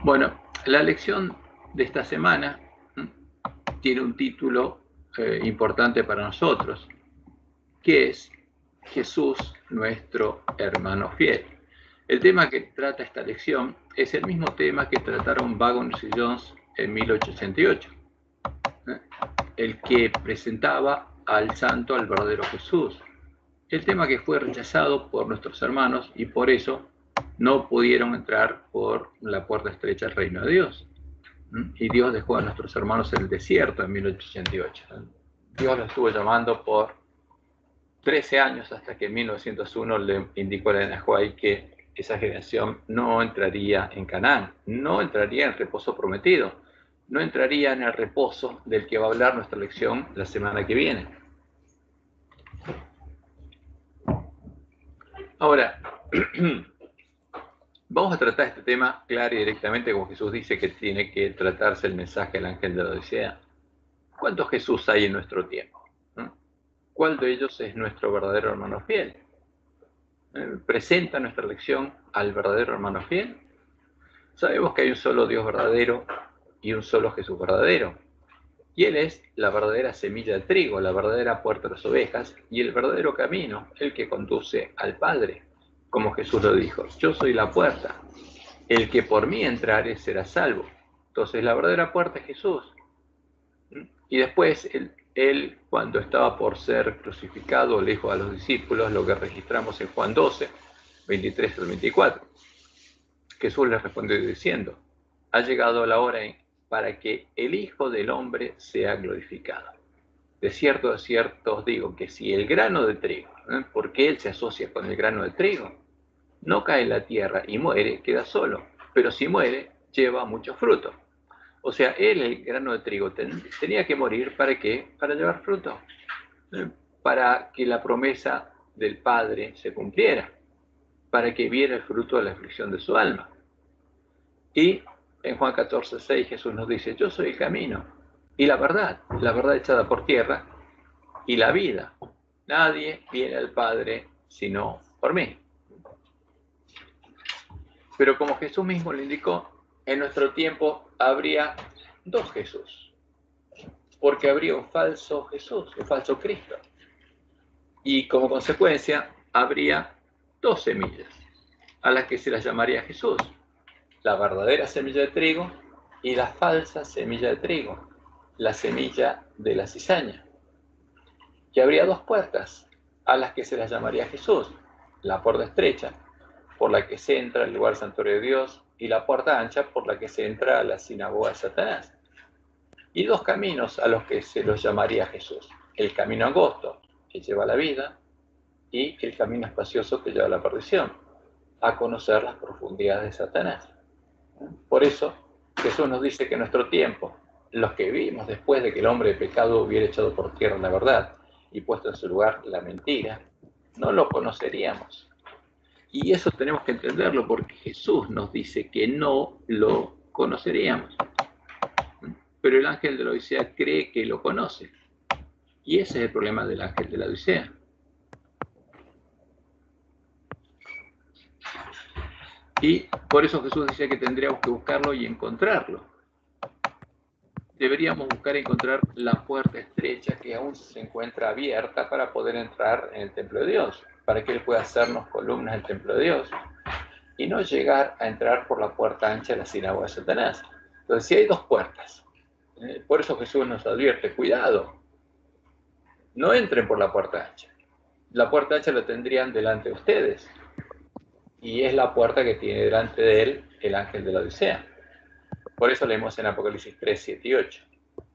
Bueno, la lección de esta semana tiene un título importante para nosotros, que es Jesús, nuestro hermano fiel. El tema que trata esta lección es el mismo tema que trataron Waggoner y Jones en 1888, el que presentaba al santo, al verdadero Jesús. El tema que fue rechazado por nuestros hermanos y por eso no pudieron entrar por la puerta estrecha al reino de Dios. Y Dios dejó a nuestros hermanos en el desierto en 1888. Dios los estuvo llamando por 13 años hasta que en 1901 le indicó a la Enahuay que esa generación no entraría en Canaán, no entraría en el reposo prometido, no entraría en el reposo del que va a hablar nuestra lección la semana que viene. Ahora, vamos a tratar este tema claro y directamente como Jesús dice que tiene que tratarse el mensaje del ángel de la Odisea. ¿Cuántos Jesús hay en nuestro tiempo? ¿Cuál de ellos es nuestro verdadero hermano fiel? ¿Presenta nuestra lección al verdadero hermano fiel? Sabemos que hay un solo Dios verdadero y un solo Jesús verdadero. Y Él es la verdadera semilla de trigo, la verdadera puerta de las ovejas y el verdadero camino, el que conduce al Padre. Como Jesús lo dijo, yo soy la puerta, el que por mí entrare será salvo. Entonces la verdadera puerta es Jesús. Y después él, cuando estaba por ser crucificado, le dijo a los discípulos lo que registramos en Juan 12, 23 al 24. Jesús les respondió diciendo, ha llegado la hora para que el Hijo del Hombre sea glorificado. De cierto os digo que si el grano de trigo, porque él se asocia con el grano de trigo, no cae en la tierra y muere, queda solo, pero si muere, lleva mucho fruto. O sea, él, el grano de trigo, tenía que morir, ¿para qué? Para llevar fruto, para que la promesa del Padre se cumpliera, para que viera el fruto de la aflicción de su alma. Y en Juan 14, 6 Jesús nos dice, yo soy el camino y la verdad echada por tierra y la vida. Nadie viene al Padre sino por mí. Pero como Jesús mismo le indicó, en nuestro tiempo habría dos Jesús, porque habría un falso Jesús, un falso Cristo. Y como consecuencia habría dos semillas, a las que se las llamaría Jesús, la verdadera semilla de trigo y la falsa semilla de trigo, la semilla de la cizaña. Y habría dos puertas, a las que se las llamaría Jesús, la puerta estrecha, por la que se entra al lugar santuario de Dios, y la puerta ancha por la que se entra a la sinagoga de Satanás. Y dos caminos a los que se los llamaría Jesús, el camino angosto, que lleva a la vida, y el camino espacioso que lleva a la perdición, a conocer las profundidades de Satanás. Por eso Jesús nos dice que en nuestro tiempo, los que vivimos después de que el hombre de pecado hubiera echado por tierra la verdad y puesto en su lugar la mentira, no lo conoceríamos. Y eso tenemos que entenderlo porque Jesús nos dice que no lo conoceríamos. Pero el ángel de la Odisea cree que lo conoce. Y ese es el problema del ángel de la Odisea. Y por eso Jesús dice que tendríamos que buscarlo y encontrarlo. Deberíamos buscar y encontrar la puerta estrecha que aún se encuentra abierta para poder entrar en el templo de Dios, para que Él pueda hacernos columnas del templo de Dios y no llegar a entrar por la puerta ancha de la sinagoga de Satanás. Entonces, si hay dos puertas, por eso Jesús nos advierte, cuidado, no entren por la puerta ancha. La puerta ancha la tendrían delante de ustedes, y es la puerta que tiene delante de él el ángel de la Odisea. Por eso leemos en Apocalipsis 3, 7 y 8.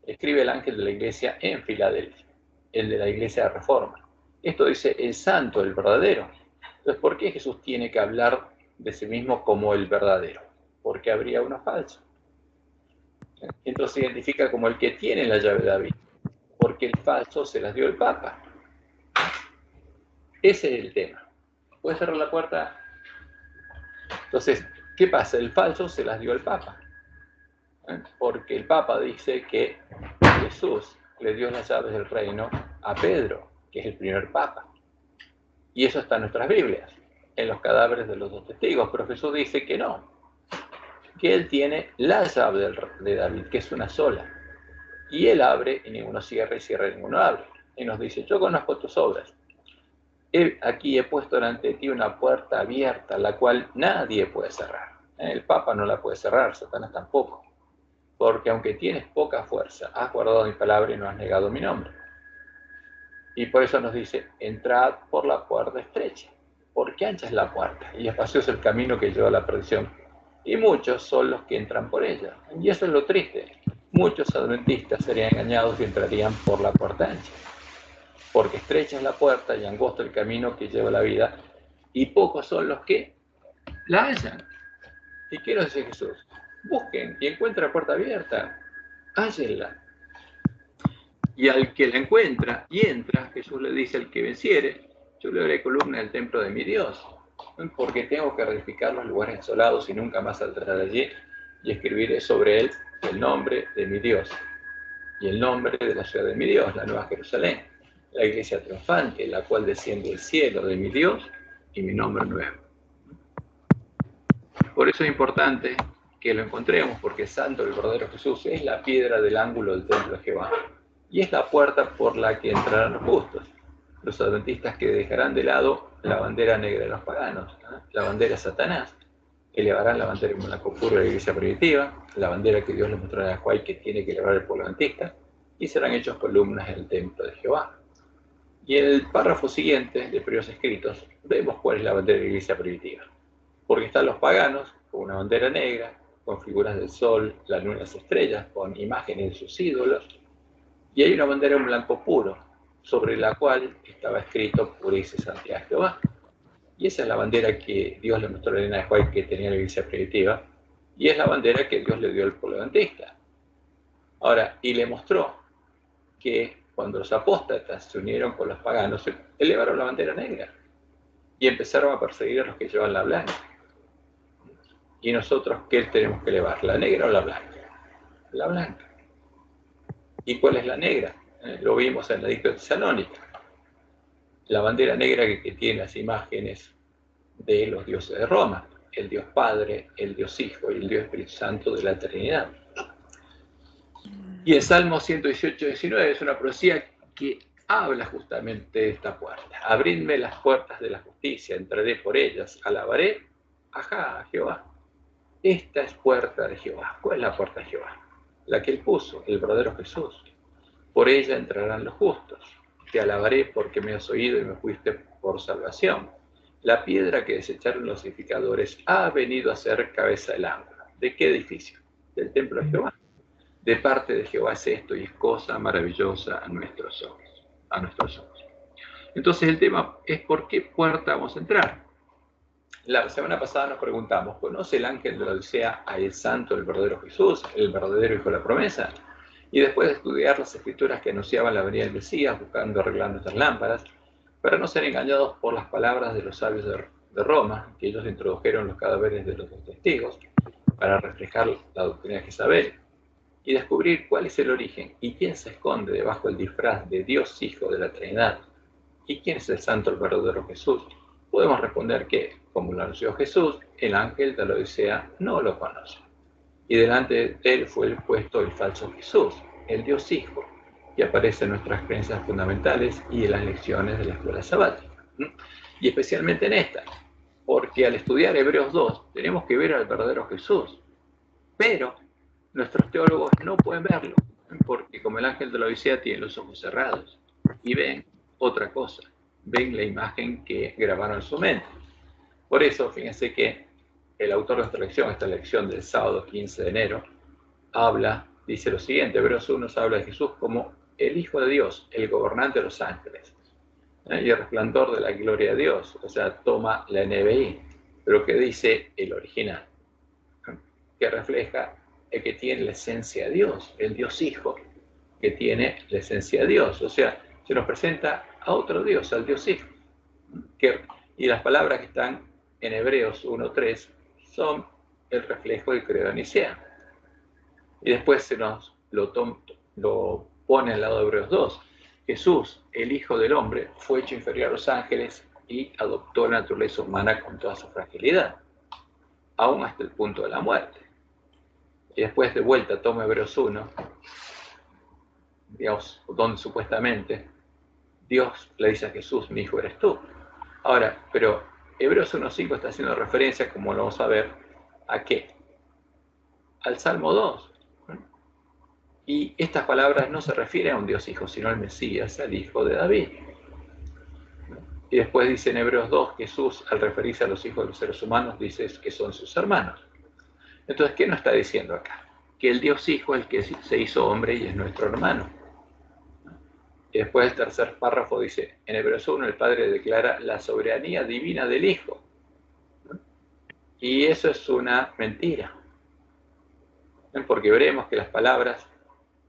Escribe el ángel de la iglesia en Filadelfia, el de la iglesia de Reforma. Esto dice el santo, el verdadero. Entonces, ¿por qué Jesús tiene que hablar de sí mismo como el verdadero? Porque habría uno falso. Entonces se identifica como el que tiene la llave de David, porque el falso se las dio el Papa. Ese es el tema. ¿Puedes cerrar la puerta? Entonces, ¿qué pasa? El falso se las dio el Papa. Porque el Papa dice que Jesús le dio las llaves del reino a Pedro, que es el primer Papa. Y eso está en nuestras Biblias, en los cadáveres de los dos testigos. Pero Jesús dice que no, que él tiene la llave de David, que es una sola. Y él abre y ninguno cierra, y cierra y ninguno abre. Y nos dice, yo conozco tus obras. Aquí he puesto delante de ti una puerta abierta, la cual nadie puede cerrar. El Papa no la puede cerrar, Satanás tampoco. Porque aunque tienes poca fuerza, has guardado mi palabra y no has negado mi nombre. Y por eso nos dice, entrad por la puerta estrecha, porque ancha es la puerta, y espacioso el camino que lleva a la perdición. Y muchos son los que entran por ella. Y eso es lo triste. Muchos adventistas serían engañados y entrarían por la puerta ancha. Porque estrecha es la puerta y angosto el camino que lleva a la vida, y pocos son los que la hallan. ¿Y qué nos dice Jesús? Busquen y encuentren la puerta abierta, hállenla. Y al que la encuentra y entra, Jesús le dice al que venciere, yo le haré columna del templo de mi Dios, porque tengo que reedificar los lugares desolados y nunca más saldrá de allí, y escribiré sobre él el nombre de mi Dios y el nombre de la ciudad de mi Dios, la Nueva Jerusalén, la iglesia triunfante, la cual desciende del cielo de mi Dios y mi nombre nuevo. Por eso es importante que lo encontremos, porque Santo, el verdadero Jesús, es la piedra del ángulo del templo de Jehová, y es la puerta por la que entrarán los justos, los adventistas que dejarán de lado la bandera negra de los paganos, la bandera de Satanás, elevarán la bandera blanco puro de la iglesia primitiva, la bandera que Dios les mostró a Juan que tiene que elevar el pueblo adventista, y serán hechos columnas en el templo de Jehová. Y en el párrafo siguiente de Primeros Escritos vemos cuál es la bandera de la iglesia primitiva, porque están los paganos con una bandera negra, con figuras del sol, la luna y las estrellas, con imágenes de sus ídolos, y hay una bandera en blanco puro, sobre la cual estaba escrito Pureza y Santidad Jehová. Y esa es la bandera que Dios le mostró a Elena de White que tenía la iglesia primitiva, y es la bandera que Dios le dio al pueblo adventista. Ahora, y le mostró que cuando los apóstatas se unieron con los paganos, elevaron la bandera negra y empezaron a perseguir a los que llevan la blanca. ¿Y nosotros qué tenemos que elevar? ¿La negra o la blanca? La blanca. ¿Y cuál es la negra? Lo vimos en la Edicto de Tesalónica. La bandera negra que tiene las imágenes de los dioses de Roma, el Dios Padre, el Dios Hijo y el Dios Espíritu Santo de la Trinidad. Y el Salmo 118, 19 es una profecía que habla justamente de esta puerta. Abridme las puertas de la justicia, entraré por ellas, alabaré a Jehová. Esta es puerta de Jehová. ¿Cuál es la puerta de Jehová? La que él puso, el verdadero Jesús. Por ella entrarán los justos. Te alabaré porque me has oído y me fuiste por salvación. La piedra que desecharon los edificadores ha venido a ser cabeza del ángulo. ¿De qué edificio? Del templo de Jehová. De parte de Jehová es esto y es cosa maravillosa a nuestros ojos. Entonces el tema es por qué puerta vamos a entrar. La semana pasada nos preguntamos, ¿conoce el ángel de la Odisea a el santo, el verdadero Jesús, el verdadero Hijo de la promesa? Y después de estudiar las escrituras que anunciaban la venida del Mesías, buscando arreglar nuestras lámparas, para no ser engañados por las palabras de los sabios de Roma, que ellos introdujeron los cadáveres de los dos testigos, para reflejar la doctrina de Jezabel, y descubrir cuál es el origen y quién se esconde debajo del disfraz de Dios Hijo de la Trinidad, y quién es el santo, el verdadero Jesús, podemos responder que, como lo anunció Jesús, el ángel de la Odisea no lo conoce. Y delante de él fue puesto el falso Jesús, el Dios Hijo, que aparece en nuestras creencias fundamentales y en las lecciones de la escuela sabática. Y especialmente en esta, porque al estudiar Hebreos 2 tenemos que ver al verdadero Jesús, pero nuestros teólogos no pueden verlo, porque como el ángel de la Odisea tiene los ojos cerrados y ven otra cosa, ven la imagen que grabaron en su mente. Por eso, fíjense que el autor de esta lección del sábado 15 de enero, dice lo siguiente: Hebreos 1 habla de Jesús como el Hijo de Dios, el gobernante de los ángeles, y el resplandor de la gloria de Dios, o sea, toma la NBI, pero que dice el original, que refleja el que tiene la esencia de Dios, el Dios Hijo, que tiene la esencia de Dios, o sea, se nos presenta a otro Dios, al Dios Hijo, y las palabras que están en Hebreos 1:3 son el reflejo del credo niceno. Y después se nos lo pone al lado de Hebreos 2. Jesús, el Hijo del Hombre, fue hecho inferior a los ángeles y adoptó la naturaleza humana con toda su fragilidad, aún hasta el punto de la muerte. y después de vuelta toma Hebreos 1, digamos, donde supuestamente Dios le dice a Jesús, mi hijo eres tú. Ahora, pero Hebreos 1.5 está haciendo referencia, como lo vamos a ver, ¿a qué? Al Salmo 2. Y estas palabras no se refieren a un Dios hijo, sino al Mesías, al hijo de David. Y después dice en Hebreos 2, Jesús, al referirse a los hijos de los seres humanos, dice que son sus hermanos. Entonces, ¿qué nos está diciendo acá? Que el Dios hijo es el que se hizo hombre y es nuestro hermano. Y después el tercer párrafo dice, en Hebreos 1 el Padre declara la soberanía divina del Hijo. Y eso es una mentira. Porque veremos que las palabras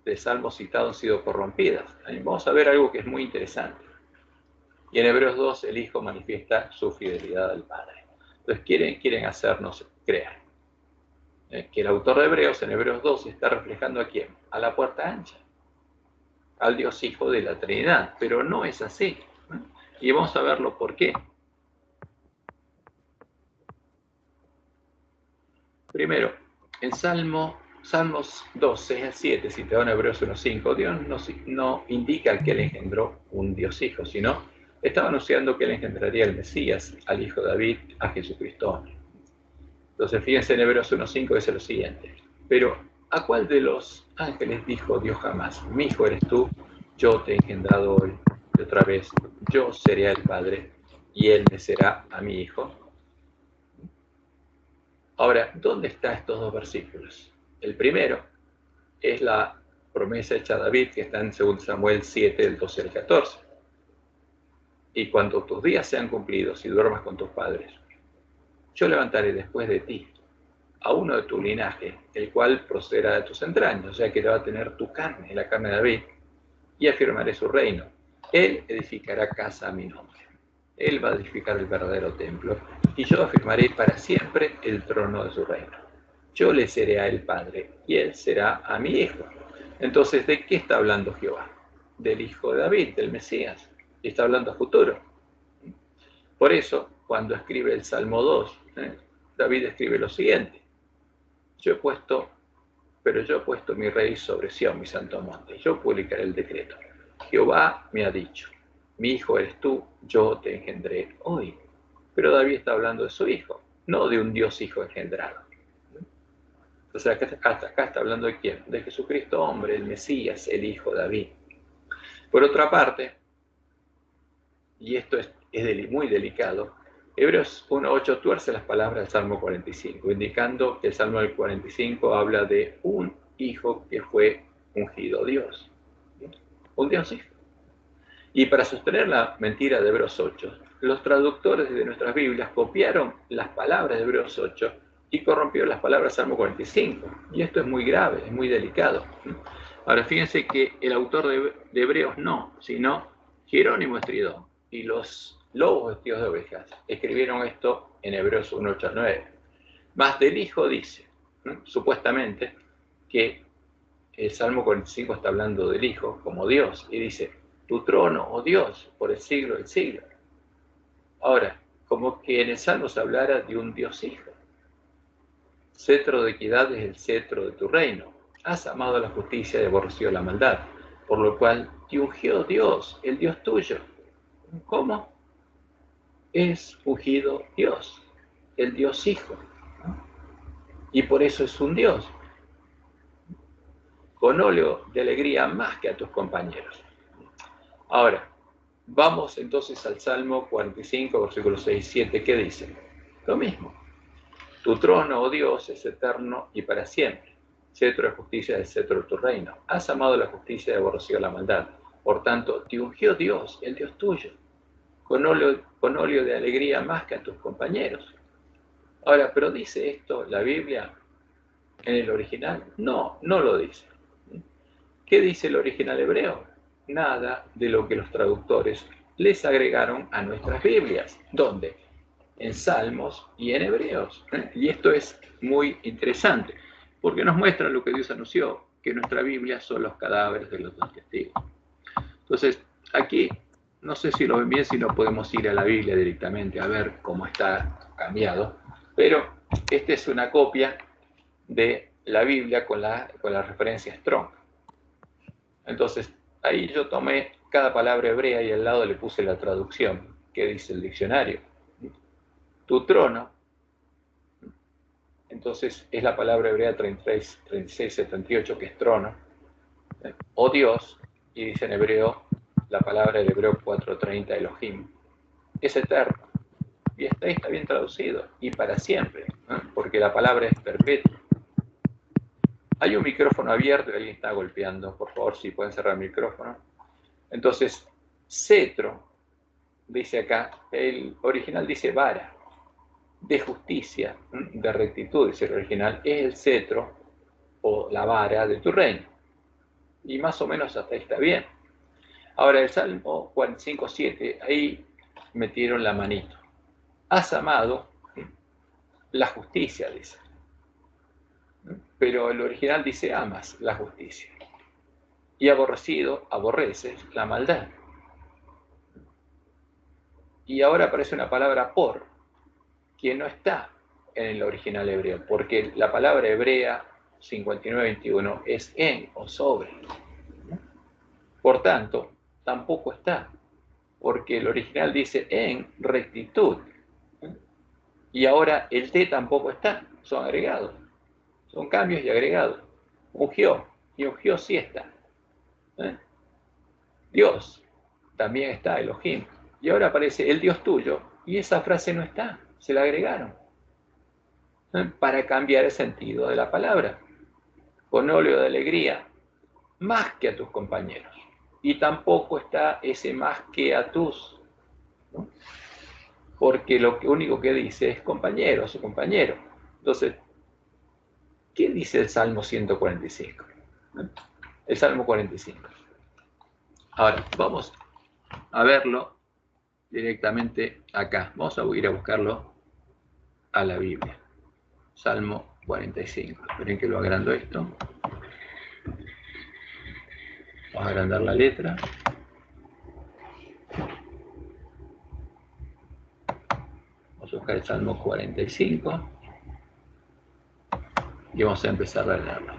del Salmo citado han sido corrompidas. Vamos a ver algo que es muy interesante. Y en Hebreos 2 el Hijo manifiesta su fidelidad al Padre. Entonces quieren hacernos creer que el autor de Hebreos en Hebreos 2 está reflejando a quién, a la puerta ancha, al Dios Hijo de la Trinidad, pero no es así. Y vamos a verlo por qué. Primero, en Salmos 2, 6 al 7, citado en Hebreos 1.5, Dios no indica que él engendró un Dios Hijo, sino estaba anunciando que él engendraría al Mesías, al Hijo de David, a Jesucristo. Entonces, fíjense en Hebreos 1.5, dice lo siguiente, pero ¿a cuál de los ángeles dijo Dios jamás? Mi hijo eres tú, yo te he engendrado hoy, y otra vez, yo seré el Padre, y él me será a mi hijo. Ahora, ¿dónde están estos dos versículos? El primero es la promesa hecha a David, que está en 2 Samuel 7, del 12 al 14. Y cuando tus días sean cumplidos y duermas con tus padres, yo levantaré después de ti a uno de tu linaje, el cual procederá de tus entrañas, o sea que va a tener tu carne, la carne de David, y afirmaré su reino. Él edificará casa a mi nombre. Él va a edificar el verdadero templo, y yo afirmaré para siempre el trono de su reino. Yo le seré a él padre, y él será a mi hijo. Entonces, ¿de qué está hablando Jehová? Del hijo de David, del Mesías. Y está hablando a futuro. Por eso, cuando escribe el Salmo 2, David escribe lo siguiente. Yo he puesto mi rey sobre Sión, mi santo monte. Yo publicaré el decreto. Jehová me ha dicho, mi hijo eres tú, yo te engendré hoy. Pero David está hablando de su hijo, no de un Dios hijo engendrado. Entonces acá está hablando de quién? De Jesucristo hombre, el Mesías, el hijo de David. Por otra parte, y esto es muy delicado, Hebreos 1.8 tuerce las palabras del Salmo 45, indicando que el Salmo del 45 habla de un hijo que fue ungido Dios. Un Dios hijo. Y para sostener la mentira de Hebreos 8, los traductores de nuestras Biblias copiaron las palabras de Hebreos 8 y corrompieron las palabras del Salmo 45. Y esto es muy grave, es muy delicado. Ahora, fíjense que el autor de Hebreos no, sino Jerónimo Estridón y los lobos vestidos de ovejas escribieron esto en Hebreos 1:8 al 9. Mas del Hijo dice, supuestamente, que el Salmo 45 está hablando del Hijo como Dios, y dice, tu trono, oh Dios, por el siglo del siglo. Ahora, como que en el Salmo se hablara de un Dios Hijo. Cetro de equidad es el cetro de tu reino. Has amado la justicia y aborrecido la maldad, por lo cual te ungió Dios, el Dios tuyo. ¿Cómo? Es ungido Dios, el Dios Hijo. Y por eso es un Dios. Con óleo de alegría más que a tus compañeros. Ahora, vamos entonces al Salmo 45, versículos 6 y 7, ¿qué dice? Lo mismo. Tu trono, oh Dios, es eterno y para siempre. Cetro de justicia es el cetro de tu reino. Has amado la justicia y aborrecido la maldad. Por tanto, te ungió Dios, el Dios tuyo, con óleo de alegría más que a tus compañeros. Ahora, ¿pero dice esto la Biblia en el original? No, no lo dice. ¿Qué dice el original hebreo? Nada de lo que los traductores les agregaron a nuestras Biblias. ¿Dónde? En Salmos y en Hebreos. Y esto es muy interesante, porque nos muestra lo que Dios anunció, que nuestra Biblia son los cadáveres de los dos testigos. Entonces, aquí, no sé si lo ven bien, si no podemos ir a la Biblia directamente a ver cómo está cambiado, pero esta es una copia de la Biblia con la referencia Strong. Entonces, ahí yo tomé cada palabra hebrea y al lado le puse la traducción que dice el diccionario. Tu trono, entonces es la palabra hebrea 3678, que es trono, o Dios, y dice en hebreo, la palabra del hebreo 430, Elohim, es eterno. Y está bien traducido, y para siempre, ¿no? Porque la palabra es perpetua. Hay un micrófono abierto y alguien está golpeando. Por favor, si pueden cerrar el micrófono. Entonces, cetro, dice acá, el original dice vara, de justicia, de rectitud, dice el original, es el cetro o la vara de tu reino. Y más o menos hasta ahí está bien. Ahora, el Salmo 45:7, ahí metieron la manito. Has amado la justicia, dice. Pero el original dice amas la justicia. Y aborrecido, aborreces la maldad. Y ahora aparece una palabra por, que no está en el original hebreo, porque la palabra hebrea 59:21 es en o sobre. Por tanto, tampoco está, porque el original dice en rectitud. Y ahora el T tampoco está, son agregados, son cambios y agregados. Ungió, y ungió sí está. Dios también está, Elohim. Y ahora aparece el Dios tuyo, y esa frase no está, se la agregaron para cambiar el sentido de la palabra. Con óleo de alegría, más que a tus compañeros. Y tampoco está ese más que a tus, ¿no? Porque lo único que dice es compañero, su compañero. Entonces, ¿qué dice el Salmo 145? El Salmo 45. Ahora, vamos a verlo directamente acá. Vamos a ir a buscarlo a la Biblia. Salmo 45. Esperen que lo agrando esto. Vamos a agrandar la letra. Vamos a buscar el Salmo 45 y vamos a empezar a leerlo.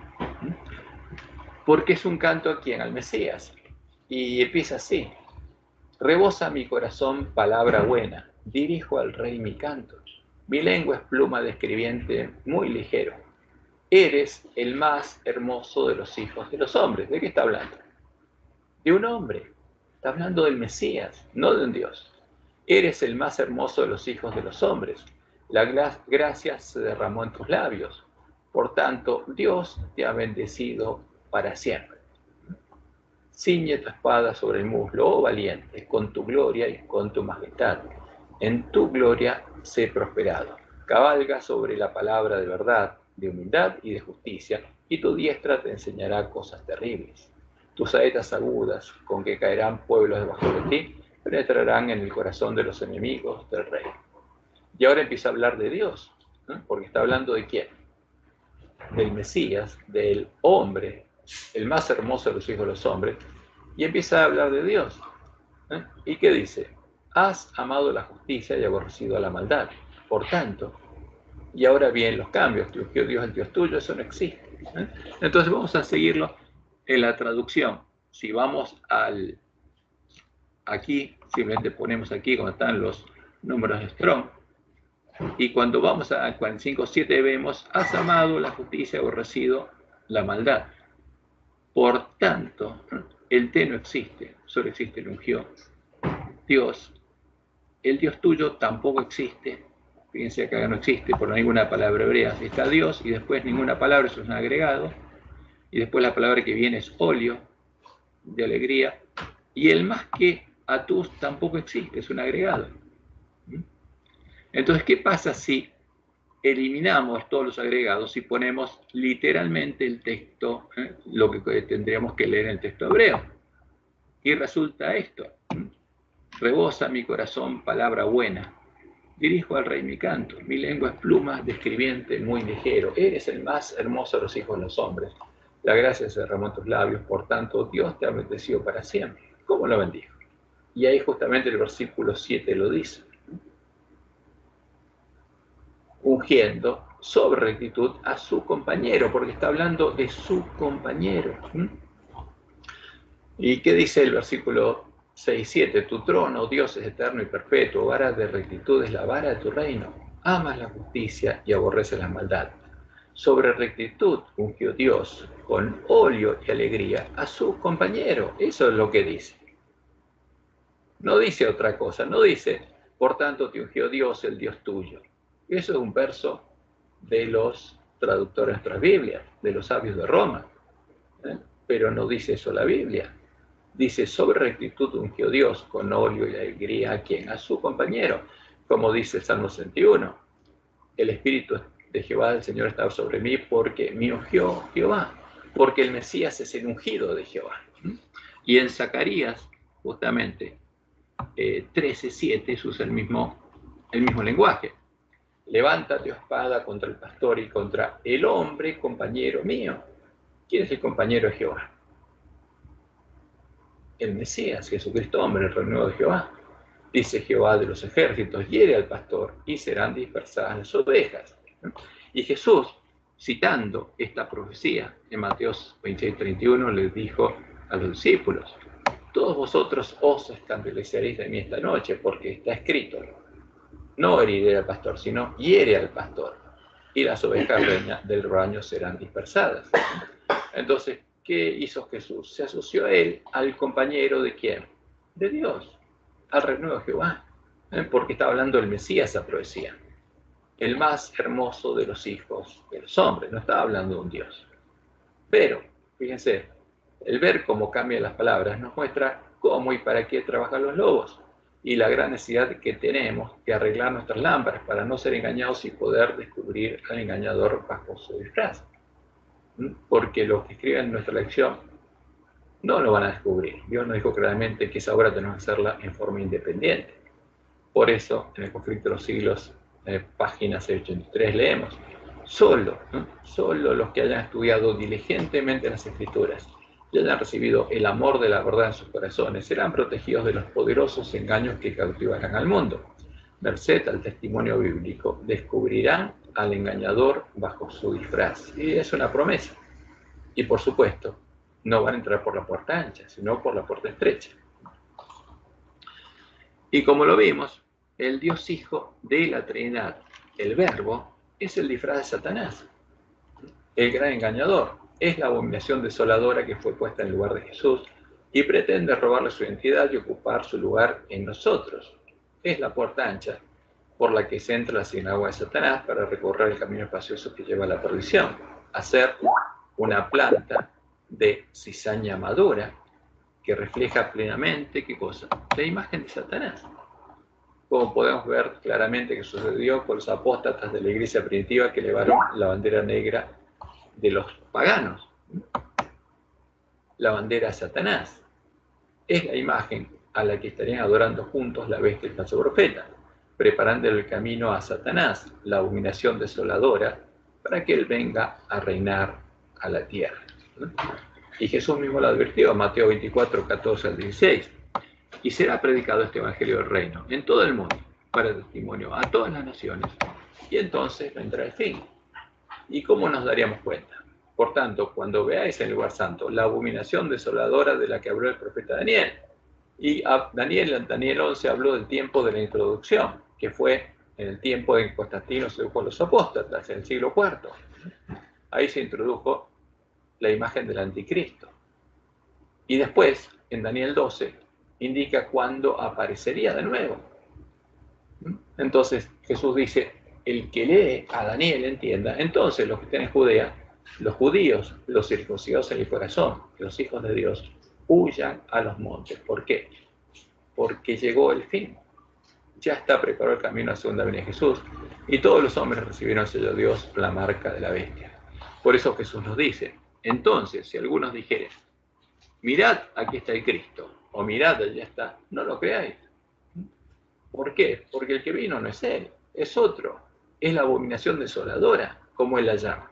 Porque es un canto a quién, al Mesías. Y empieza así. Rebosa mi corazón palabra buena, dirijo al rey mi canto. Mi lengua es pluma de escribiente muy ligero. Eres el más hermoso de los hijos de los hombres. ¿De qué está hablando? De un hombre. Está hablando del Mesías, no de un Dios. Eres el más hermoso de los hijos de los hombres. La gracia se derramó en tus labios. Por tanto, Dios te ha bendecido para siempre. Ciñe tu espada sobre el muslo, oh valiente, con tu gloria y con tu majestad. En tu gloria sé prosperado. Cabalga sobre la palabra de verdad, de humildad y de justicia, y tu diestra te enseñará cosas terribles. Tus saetas agudas, con que caerán pueblos debajo de ti, penetrarán en el corazón de los enemigos del rey. Y ahora empieza a hablar de Dios, ¿no? Porque está hablando de quién, del Mesías, del hombre, el más hermoso de los hijos de los hombres, y empieza a hablar de Dios. ¿Y qué dice? Has amado la justicia y aborrecido a la maldad. Por tanto, y ahora vienen los cambios, que Dios es Dios tuyo, eso no existe. Entonces vamos a seguirlo en la traducción. Si vamos aquí, simplemente ponemos aquí como están los números de Strong, y cuando vamos a 45:7 vemos, has amado la justicia y aborrecido la maldad. Por tanto, el T no existe, solo existe el ungió. Dios, el Dios tuyo tampoco existe. Fíjense que acá no existe por ninguna palabra hebrea. Está Dios y después ninguna palabra, eso es un agregado. Y después la palabra que viene es óleo, de alegría. Y el más que atus tampoco existe, es un agregado. Entonces, ¿qué pasa si eliminamos todos los agregados y ponemos literalmente el texto, lo que tendríamos que leer en el texto hebreo? Y resulta esto. Rebosa mi corazón palabra buena. Dirijo al rey mi canto. Mi lengua es pluma de escribiente muy ligero. Eres el más hermoso de los hijos de los hombres. La gracia se derramó en tus labios. Por tanto, Dios te ha bendecido para siempre. ¿Cómo lo bendijo? Y ahí justamente el versículo 7 lo dice. Ungiendo sobre rectitud a su compañero, porque está hablando de su compañero. ¿Y qué dice el versículo 6-7? Tu trono, oh Dios, es eterno y perpetuo, vara de rectitud es la vara de tu reino. Amas la justicia y aborreces la maldad. Sobre rectitud ungió Dios con óleo y alegría a su compañero. Eso es lo que dice. No dice otra cosa, no dice, por tanto te ungió Dios, el Dios tuyo. Eso es un verso de los traductores de nuestras Biblias, de los sabios de Roma. Pero no dice eso la Biblia. Dice, sobre rectitud ungió Dios con óleo y alegría a quien, a su compañero, como dice el Salmo 61. El Espíritu de Jehová del Señor está sobre mí porque me ungió Jehová, porque el Mesías es el ungido de Jehová. Y en Zacarías, justamente, 13:7 se usa el mismo lenguaje. Levántate, oh espada, contra el pastor y contra el hombre, compañero mío. ¿Quién es el compañero de Jehová? El Mesías, Jesucristo, hombre, el renuevo de Jehová. Dice Jehová de los ejércitos, hiere al pastor y serán dispersadas las ovejas. Y Jesús, citando esta profecía en Mateo 26:31, les dijo a los discípulos, todos vosotros os escandalizaréis de mí esta noche, porque está escrito, no heriré al pastor, sino hiere al pastor, y las ovejas del rebaño serán dispersadas. Entonces, ¿qué hizo Jesús? Se asoció a él al compañero de ¿quién? De Dios, al renuevo de Jehová, porque está hablando del Mesías esa profecía, el más hermoso de los hijos de los hombres, no estaba hablando de un Dios. Pero, fíjense, el ver cómo cambian las palabras nos muestra cómo y para qué trabajan los lobos y la gran necesidad que tenemos de arreglar nuestras lámparas para no ser engañados y poder descubrir al engañador bajo su disfraz. Porque los que escriben nuestra lección no lo van a descubrir. Dios nos dijo claramente que esa obra tenemos que hacerla en forma independiente. Por eso, en el conflicto de los siglos, página 683, leemos, solo los que hayan estudiado diligentemente las Escrituras y hayan recibido el amor de la verdad en sus corazones, serán protegidos de los poderosos engaños que cautivarán al mundo. Merced al testimonio bíblico, descubrirán al engañador bajo su disfraz. Y es una promesa. Y por supuesto, no van a entrar por la puerta ancha, sino por la puerta estrecha. Y como lo vimos, el Dios Hijo de la Trinidad, el Verbo, es el disfraz de Satanás, el gran engañador. Es la abominación desoladora que fue puesta en lugar de Jesús y pretende robarle su identidad y ocupar su lugar en nosotros. Es la puerta ancha por la que se entra la sinagoga de Satanás para recorrer el camino espacioso que lleva a la perdición, hacer una planta de cizaña madura que refleja plenamente, ¿qué cosa? La imagen de Satanás. Como podemos ver claramente que sucedió con los apóstatas de la iglesia primitiva que elevaron la bandera negra de los paganos. La bandera de Satanás es la imagen a la que estarían adorando juntos la bestia y el falso profeta, preparando el camino a Satanás, la abominación desoladora, para que él venga a reinar a la tierra. Y Jesús mismo lo advirtió, Mateo 24:14-16. Y será predicado este evangelio del reino en todo el mundo, para testimonio a todas las naciones. Y entonces vendrá el fin. ¿Y cómo nos daríamos cuenta? Por tanto, cuando veáis en el lugar santo la abominación desoladora de la que habló el profeta Daniel. Y Daniel 11 habló del tiempo de la introducción, que fue en el tiempo en que Constantino sedujo a los apóstatas, en el siglo IV. Ahí se introdujo la imagen del anticristo. Y después, en Daniel 12, indica cuándo aparecería de nuevo. Entonces Jesús dice, el que lee a Daniel entienda, entonces los que estén en Judea, los judíos, los circuncidados en el corazón, los hijos de Dios, huyan a los montes. ¿Por qué? Porque llegó el fin. Ya está preparado el camino a la segunda venida de Jesús y todos los hombres recibieron el sello de Dios, la marca de la bestia. Por eso Jesús nos dice, entonces si algunos dijeren, mirad, aquí está el Cristo, o mirad, allá está, no lo creáis. ¿Por qué? Porque el que vino no es él, es otro. Es la abominación desoladora, como él la llama.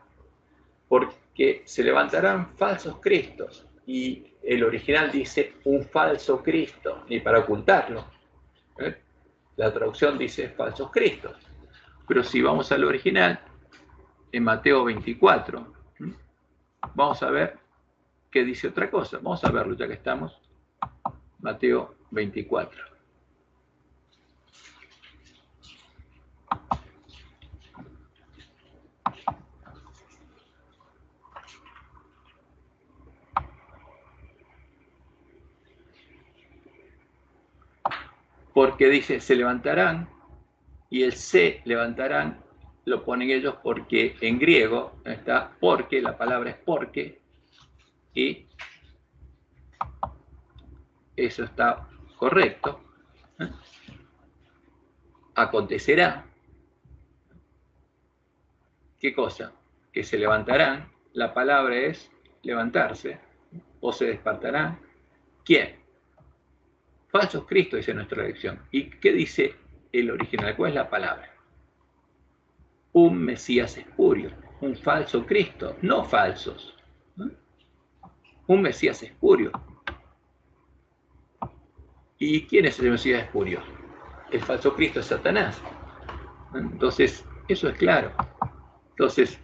Porque se levantarán falsos cristos, y el original dice un falso Cristo, y para ocultarlo, la traducción dice falsos cristos. Pero si vamos al original, en Mateo 24. Vamos a ver qué dice otra cosa. Vamos a verlo ya que estamos. Mateo 24. Porque dice, se levantarán, y el se levantarán lo ponen ellos porque en griego está porque, la palabra es porque, y eso está correcto. Acontecerá. ¿Qué cosa? Que se levantarán, la palabra es levantarse, o se despertarán. ¿Quién? Falsos Cristos, dice nuestra lección. ¿Y qué dice el original? ¿Cuál es la palabra? Un Mesías espurio, un falso Cristo, no falsos. Un Mesías espurio. ¿Y quién es el Mesías espurio? El falso Cristo es Satanás. Entonces, eso es claro. Entonces,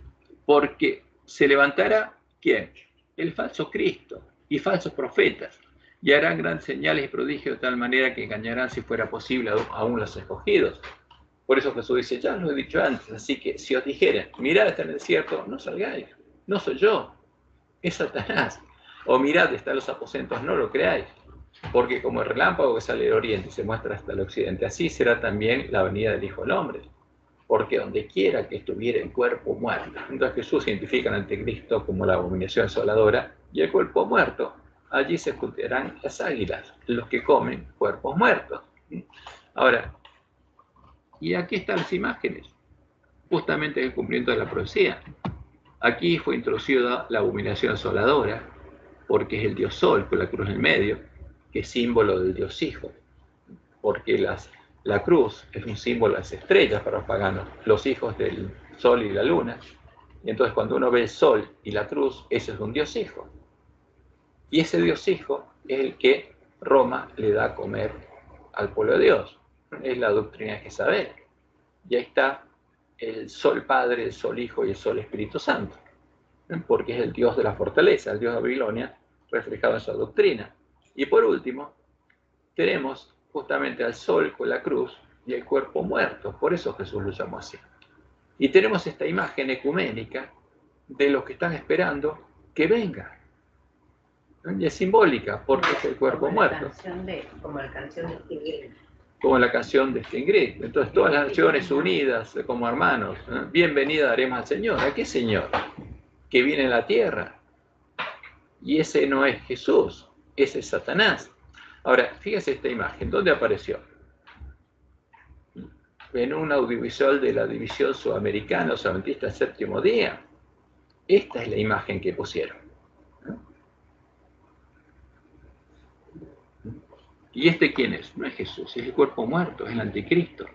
porque se levantará, ¿quién? El falso Cristo y falsos profetas, y harán grandes señales y prodigios de tal manera que engañarán, si fuera posible, aún los escogidos. Por eso Jesús dice, ya lo he dicho antes, así que si os dijeren, mirad, está en el desierto, no salgáis, no soy yo, es Satanás. O mirad, están los aposentos, no lo creáis, porque como el relámpago que sale del oriente y se muestra hasta el occidente, así será también la venida del Hijo del Hombre. Porque donde quiera que estuviera el cuerpo muerto. Entonces Jesús identifica al anticristo como la abominación asoladora, y el cuerpo muerto, allí se juntarán las águilas, los que comen cuerpos muertos. Ahora, y aquí están las imágenes, justamente el cumplimiento de la profecía. Aquí fue introducida la abominación asoladora, porque es el dios Sol con la cruz en el medio, que es símbolo del dios Hijo, porque la cruz es un símbolo de las estrellas para los paganos, los hijos del sol y la luna. Y entonces cuando uno ve el sol y la cruz, ese es un Dios Hijo. Y ese Dios Hijo es el que Roma le da a comer al pueblo de Dios. Es la doctrina de Jezabel. Y ahí está el sol Padre, el sol Hijo y el sol Espíritu Santo. Porque es el Dios de la fortaleza, el Dios de Babilonia, reflejado en su doctrina. Y por último, tenemos justamente al sol con la cruz y el cuerpo muerto, por eso Jesús lo llamó así. Y tenemos esta imagen ecuménica de los que están esperando que venga. Y es simbólica, porque es el cuerpo muerto. Como la canción de Stingray. Como la canción de Stingray. Entonces todas las naciones unidas como hermanos, bienvenida daremos al Señor. ¿A qué Señor? Que viene a la tierra. Y ese no es Jesús, ese es Satanás. Ahora, fíjese esta imagen, ¿dónde apareció? En un audiovisual de la división sudamericana, los adventistas séptimo día. Esta es la imagen que pusieron. ¿Y este quién es? No es Jesús, es el cuerpo muerto, es el anticristo.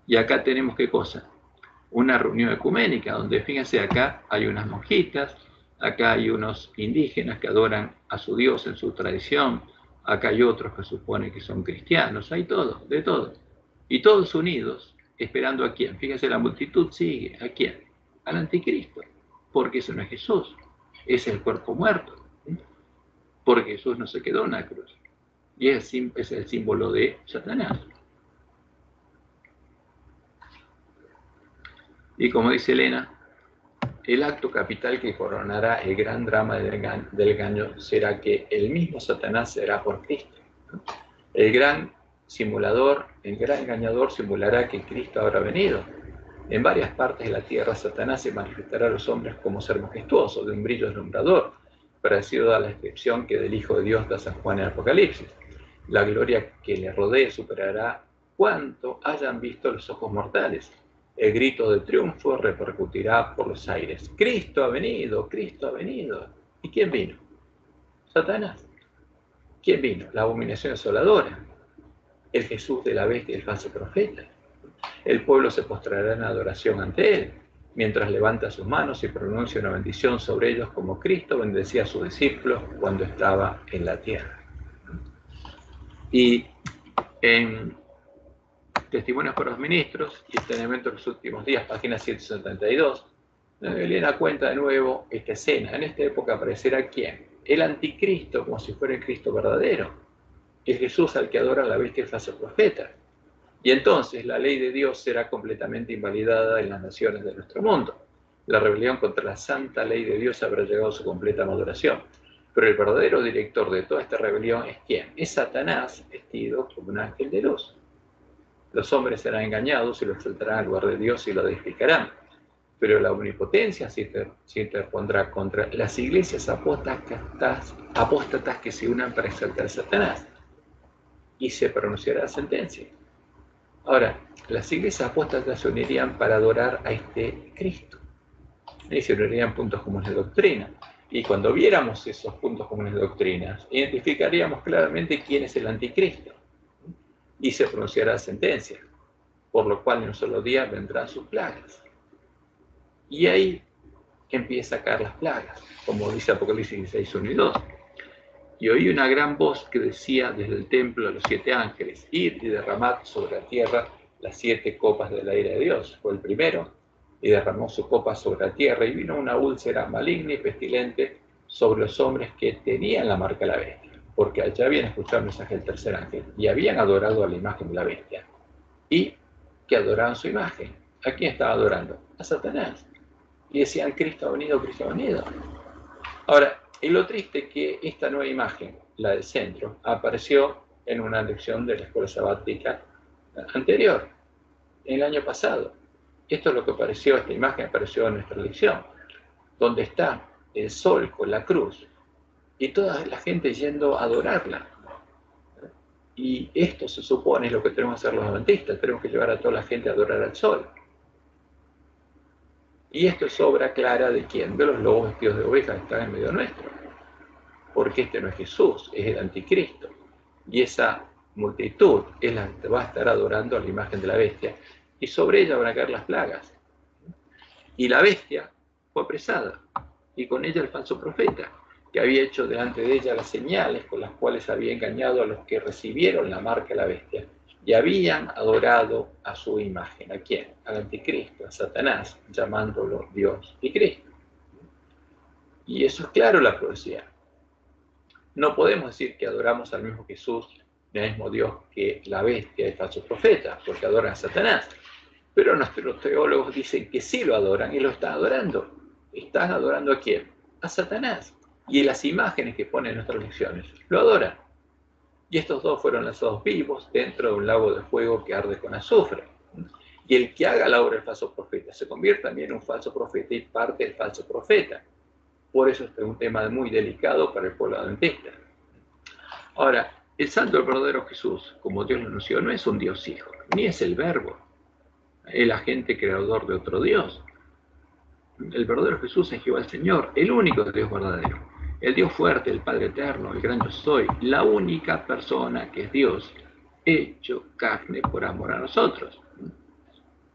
Y acá tenemos ¿qué cosa? Una reunión ecuménica, donde fíjense, acá hay unas monjitas, acá hay unos indígenas que adoran a su Dios en su tradición, acá hay otros que supone que son cristianos, hay todo, de todo. Y todos unidos, esperando ¿a quién? Fíjense, la multitud sigue, ¿a quién? Al anticristo, porque eso no es Jesús, es el cuerpo muerto, porque Jesús no se quedó en la cruz, y es el símbolo de Satanás. Y como dice Elena, el acto capital que coronará el gran drama del engaño será que el mismo Satanás será por Cristo. El gran simulador, el gran engañador simulará que Cristo habrá venido. En varias partes de la tierra Satanás se manifestará a los hombres como ser majestuoso, de un brillo deslumbrador, parecido a la descripción que del Hijo de Dios da San Juan en Apocalipsis. La gloria que le rodee superará cuanto hayan visto los ojos mortales. El grito de triunfo repercutirá por los aires. Cristo ha venido, Cristo ha venido. ¿Y quién vino? Satanás. ¿Quién vino? La abominación asoladora. El Jesús de la bestia y el falso profeta. El pueblo se postrará en adoración ante él, mientras levanta sus manos y pronuncia una bendición sobre ellos como Cristo bendecía a sus discípulos cuando estaba en la tierra. Y en Testimonios para los ministros y Saneamiento de los últimos días, página 172. Elena cuenta de nuevo esta escena. En esta época aparecerá ¿quién? El anticristo, como si fuera el Cristo verdadero. El Jesús al que adora la bestia y el falso profeta. Y entonces la ley de Dios será completamente invalidada en las naciones de nuestro mundo. La rebelión contra la santa ley de Dios habrá llegado a su completa maduración. Pero el verdadero director de toda esta rebelión es ¿quién? Es Satanás, vestido como un ángel de luz. Los hombres serán engañados y lo exaltarán al lugar de Dios y lo edificarán. Pero la omnipotencia se interpondrá contra las iglesias apóstatas que se unan para exaltar a Satanás. Y se pronunciará la sentencia. Ahora, las iglesias apóstatas se unirían para adorar a este Cristo. Y se unirían puntos comunes de doctrina. Y cuando viéramos esos puntos comunes de doctrina, identificaríamos claramente quién es el anticristo. Y se pronunciará la sentencia, por lo cual en un solo día vendrán sus plagas. Y ahí empieza a caer las plagas, como dice Apocalipsis 16, 1 y 2. Y oí una gran voz que decía desde el templo a los 7 ángeles: id y derramad sobre la tierra las 7 copas de la ira de Dios. Fue el primero, y derramó su copa sobre la tierra, y vino una úlcera maligna y pestilente sobre los hombres que tenían la marca de la bestia, porque allá habían escuchado el mensaje del tercer ángel, y habían adorado a la imagen de la bestia, y que adoraban su imagen. ¿A quién estaba adorando? A Satanás. Y decían: Cristo ha venido, Cristo ha venido. Ahora, y lo triste es que esta nueva imagen, la del centro, apareció en una lección de la escuela sabática anterior, en el año pasado. Esto es lo que apareció, esta imagen apareció en nuestra lección, donde está el sol con la cruz y toda la gente yendo a adorarla. Y esto se supone es lo que tenemos que hacer los adventistas, tenemos que llevar a toda la gente a adorar al sol. Y esto es obra clara de quién, de los lobos vestidos de ovejas que están en medio nuestro. Porque este no es Jesús, es el anticristo. Y esa multitud es la que va a estar adorando a la imagen de la bestia. Y sobre ella van a caer las plagas. Y la bestia fue apresada. Y con ella el falso profeta, que había hecho delante de ella las señales con las cuales había engañado a los que recibieron la marca de la bestia. Y habían adorado a su imagen. ¿A quién? Al anticristo, a Satanás, llamándolo Dios y Cristo. Y eso es claro la profecía. No podemos decir que adoramos al mismo Jesús, el mismo Dios que la bestia y el falso profeta, porque adoran a Satanás. Pero nuestros teólogos dicen que sí lo adoran y lo están adorando. ¿Están adorando a quién? A Satanás. Y las imágenes que ponen en nuestras lecciones lo adoran. Y estos dos fueron lanzados vivos dentro de un lago de fuego que arde con azufre. Y el que haga la obra del falso profeta se convierte también en un falso profeta y parte del falso profeta. Por eso este es un tema muy delicado para el pueblo adventista. Ahora, el santo y verdadero Jesús, como Dios lo anunció, no es un Dios hijo, ni es el verbo, el agente creador de otro Dios. El verdadero Jesús es Jehová el Señor, el único Dios verdadero. El Dios fuerte, el Padre eterno, el gran yo soy, la única persona que es Dios, hecho carne por amor a nosotros.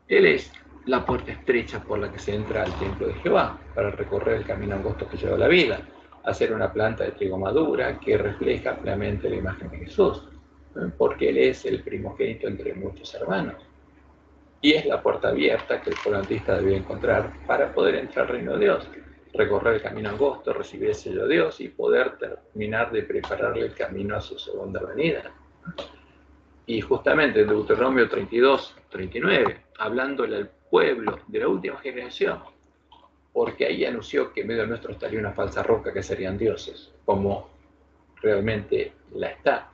Él es la puerta estrecha por la que se entra al templo de Jehová, para recorrer el camino angosto que lleva a la vida, hacer una planta de trigo madura que refleja plenamente la imagen de Jesús, porque Él es el primogénito entre muchos hermanos. Y es la puerta abierta que el volantista debe encontrar para poder entrar al reino de Dios, recorrer el camino angosto, recibir el sello de Dios y poder terminar de prepararle el camino a su segunda venida. Y justamente en Deuteronomio 32, 39, hablándole al pueblo de la última generación, porque ahí anunció que en medio nuestro estaría una falsa roca que serían dioses, como realmente la está.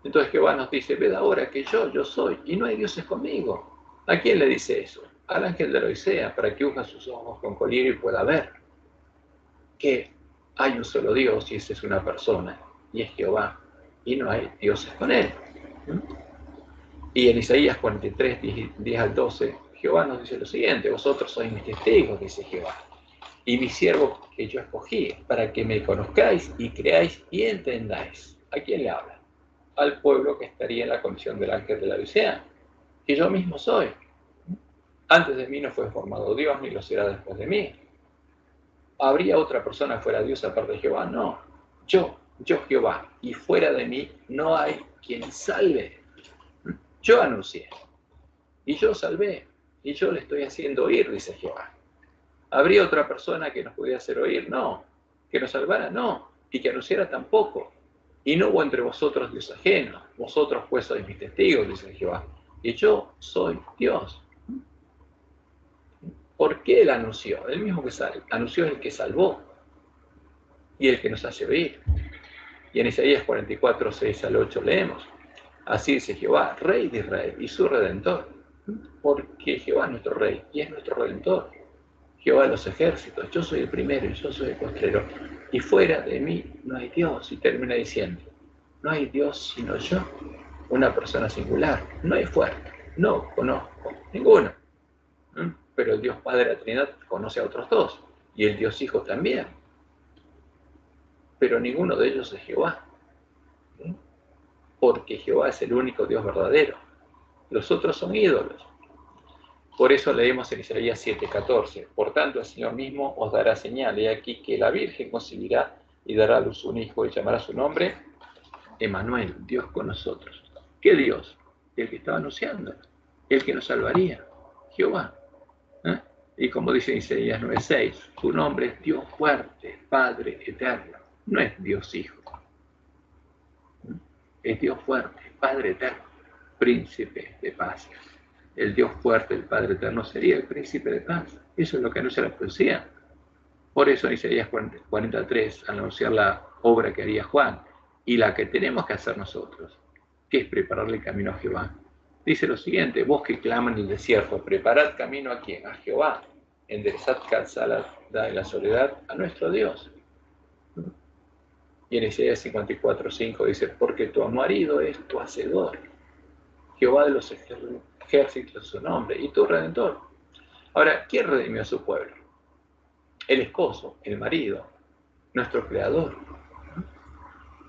Entonces Jehová nos dice: ved ahora que yo soy, y no hay dioses conmigo. ¿A quién le dice eso? Al ángel de la Odisea, para que unja sus ojos con colirio y pueda ver que hay un solo Dios, y esa es una persona, y es Jehová, y no hay dioses con él. Y en Isaías 43, 10 al 12, Jehová nos dice lo siguiente: vosotros sois mis testigos, dice Jehová, y mis siervos que yo escogí, para que me conozcáis y creáis y entendáis. ¿A quién le habla? Al pueblo que estaría en la condición del ángel de la Odisea, que yo mismo soy. Antes de mí no fue formado Dios, ni lo será después de mí. ¿Habría otra persona fuera de Dios aparte de Jehová? No. Yo Jehová, y fuera de mí no hay quien salve. Yo anuncié, y yo salvé, y yo le estoy haciendo oír, dice Jehová. ¿Habría otra persona que nos pudiera hacer oír? No. ¿Que nos salvara? No. Y que anunciara tampoco. Y no hubo entre vosotros Dios ajeno. Vosotros pues sois mis testigos, dice Jehová. Y yo soy Dios. ¿Por qué él anunció? El mismo que anunció es el que salvó y el que nos hace oír. Y en Isaías 44, 6 al 8 leemos. Así dice Jehová, Rey de Israel y su Redentor. Porque Jehová es nuestro Rey y es nuestro Redentor. Jehová de los ejércitos, yo soy el primero y yo soy el postrero. Y fuera de mí no hay Dios. Y termina diciendo, no hay Dios sino yo, una persona singular. No hay fuerte, no conozco ninguno. Pero el Dios Padre de la Trinidad conoce a otros dos. Y el Dios Hijo también. Pero ninguno de ellos es Jehová. Porque Jehová es el único Dios verdadero. Los otros son ídolos. Por eso leemos en Isaías 7:14. Por tanto, el Señor mismo os dará señal. He aquí que la Virgen concebirá y dará a luz un hijo y llamará su nombre Emmanuel, Dios con nosotros. ¿Qué Dios? El que estaba anunciando, el que nos salvaría, Jehová. Y como dice Isaías 9:6, su nombre es Dios fuerte, Padre eterno. No es Dios Hijo. Es Dios fuerte, Padre eterno, Príncipe de paz. El Dios fuerte, el Padre eterno, sería el Príncipe de paz. Eso es lo que anuncia la profecía. Por eso en Isaías 43, al anunciar la obra que haría Juan, y la que tenemos que hacer nosotros, que es prepararle el camino a Jehová. Dice lo siguiente, vos que claman en el desierto, preparad camino a quién, a Jehová, enderezad calzada de la soledad a nuestro Dios. Y en Isaías 54:5 dice, porque tu marido es tu hacedor, Jehová de los ejércitos es su nombre, y tu redentor. Ahora, ¿quién redimió a su pueblo? El esposo, el marido, nuestro creador.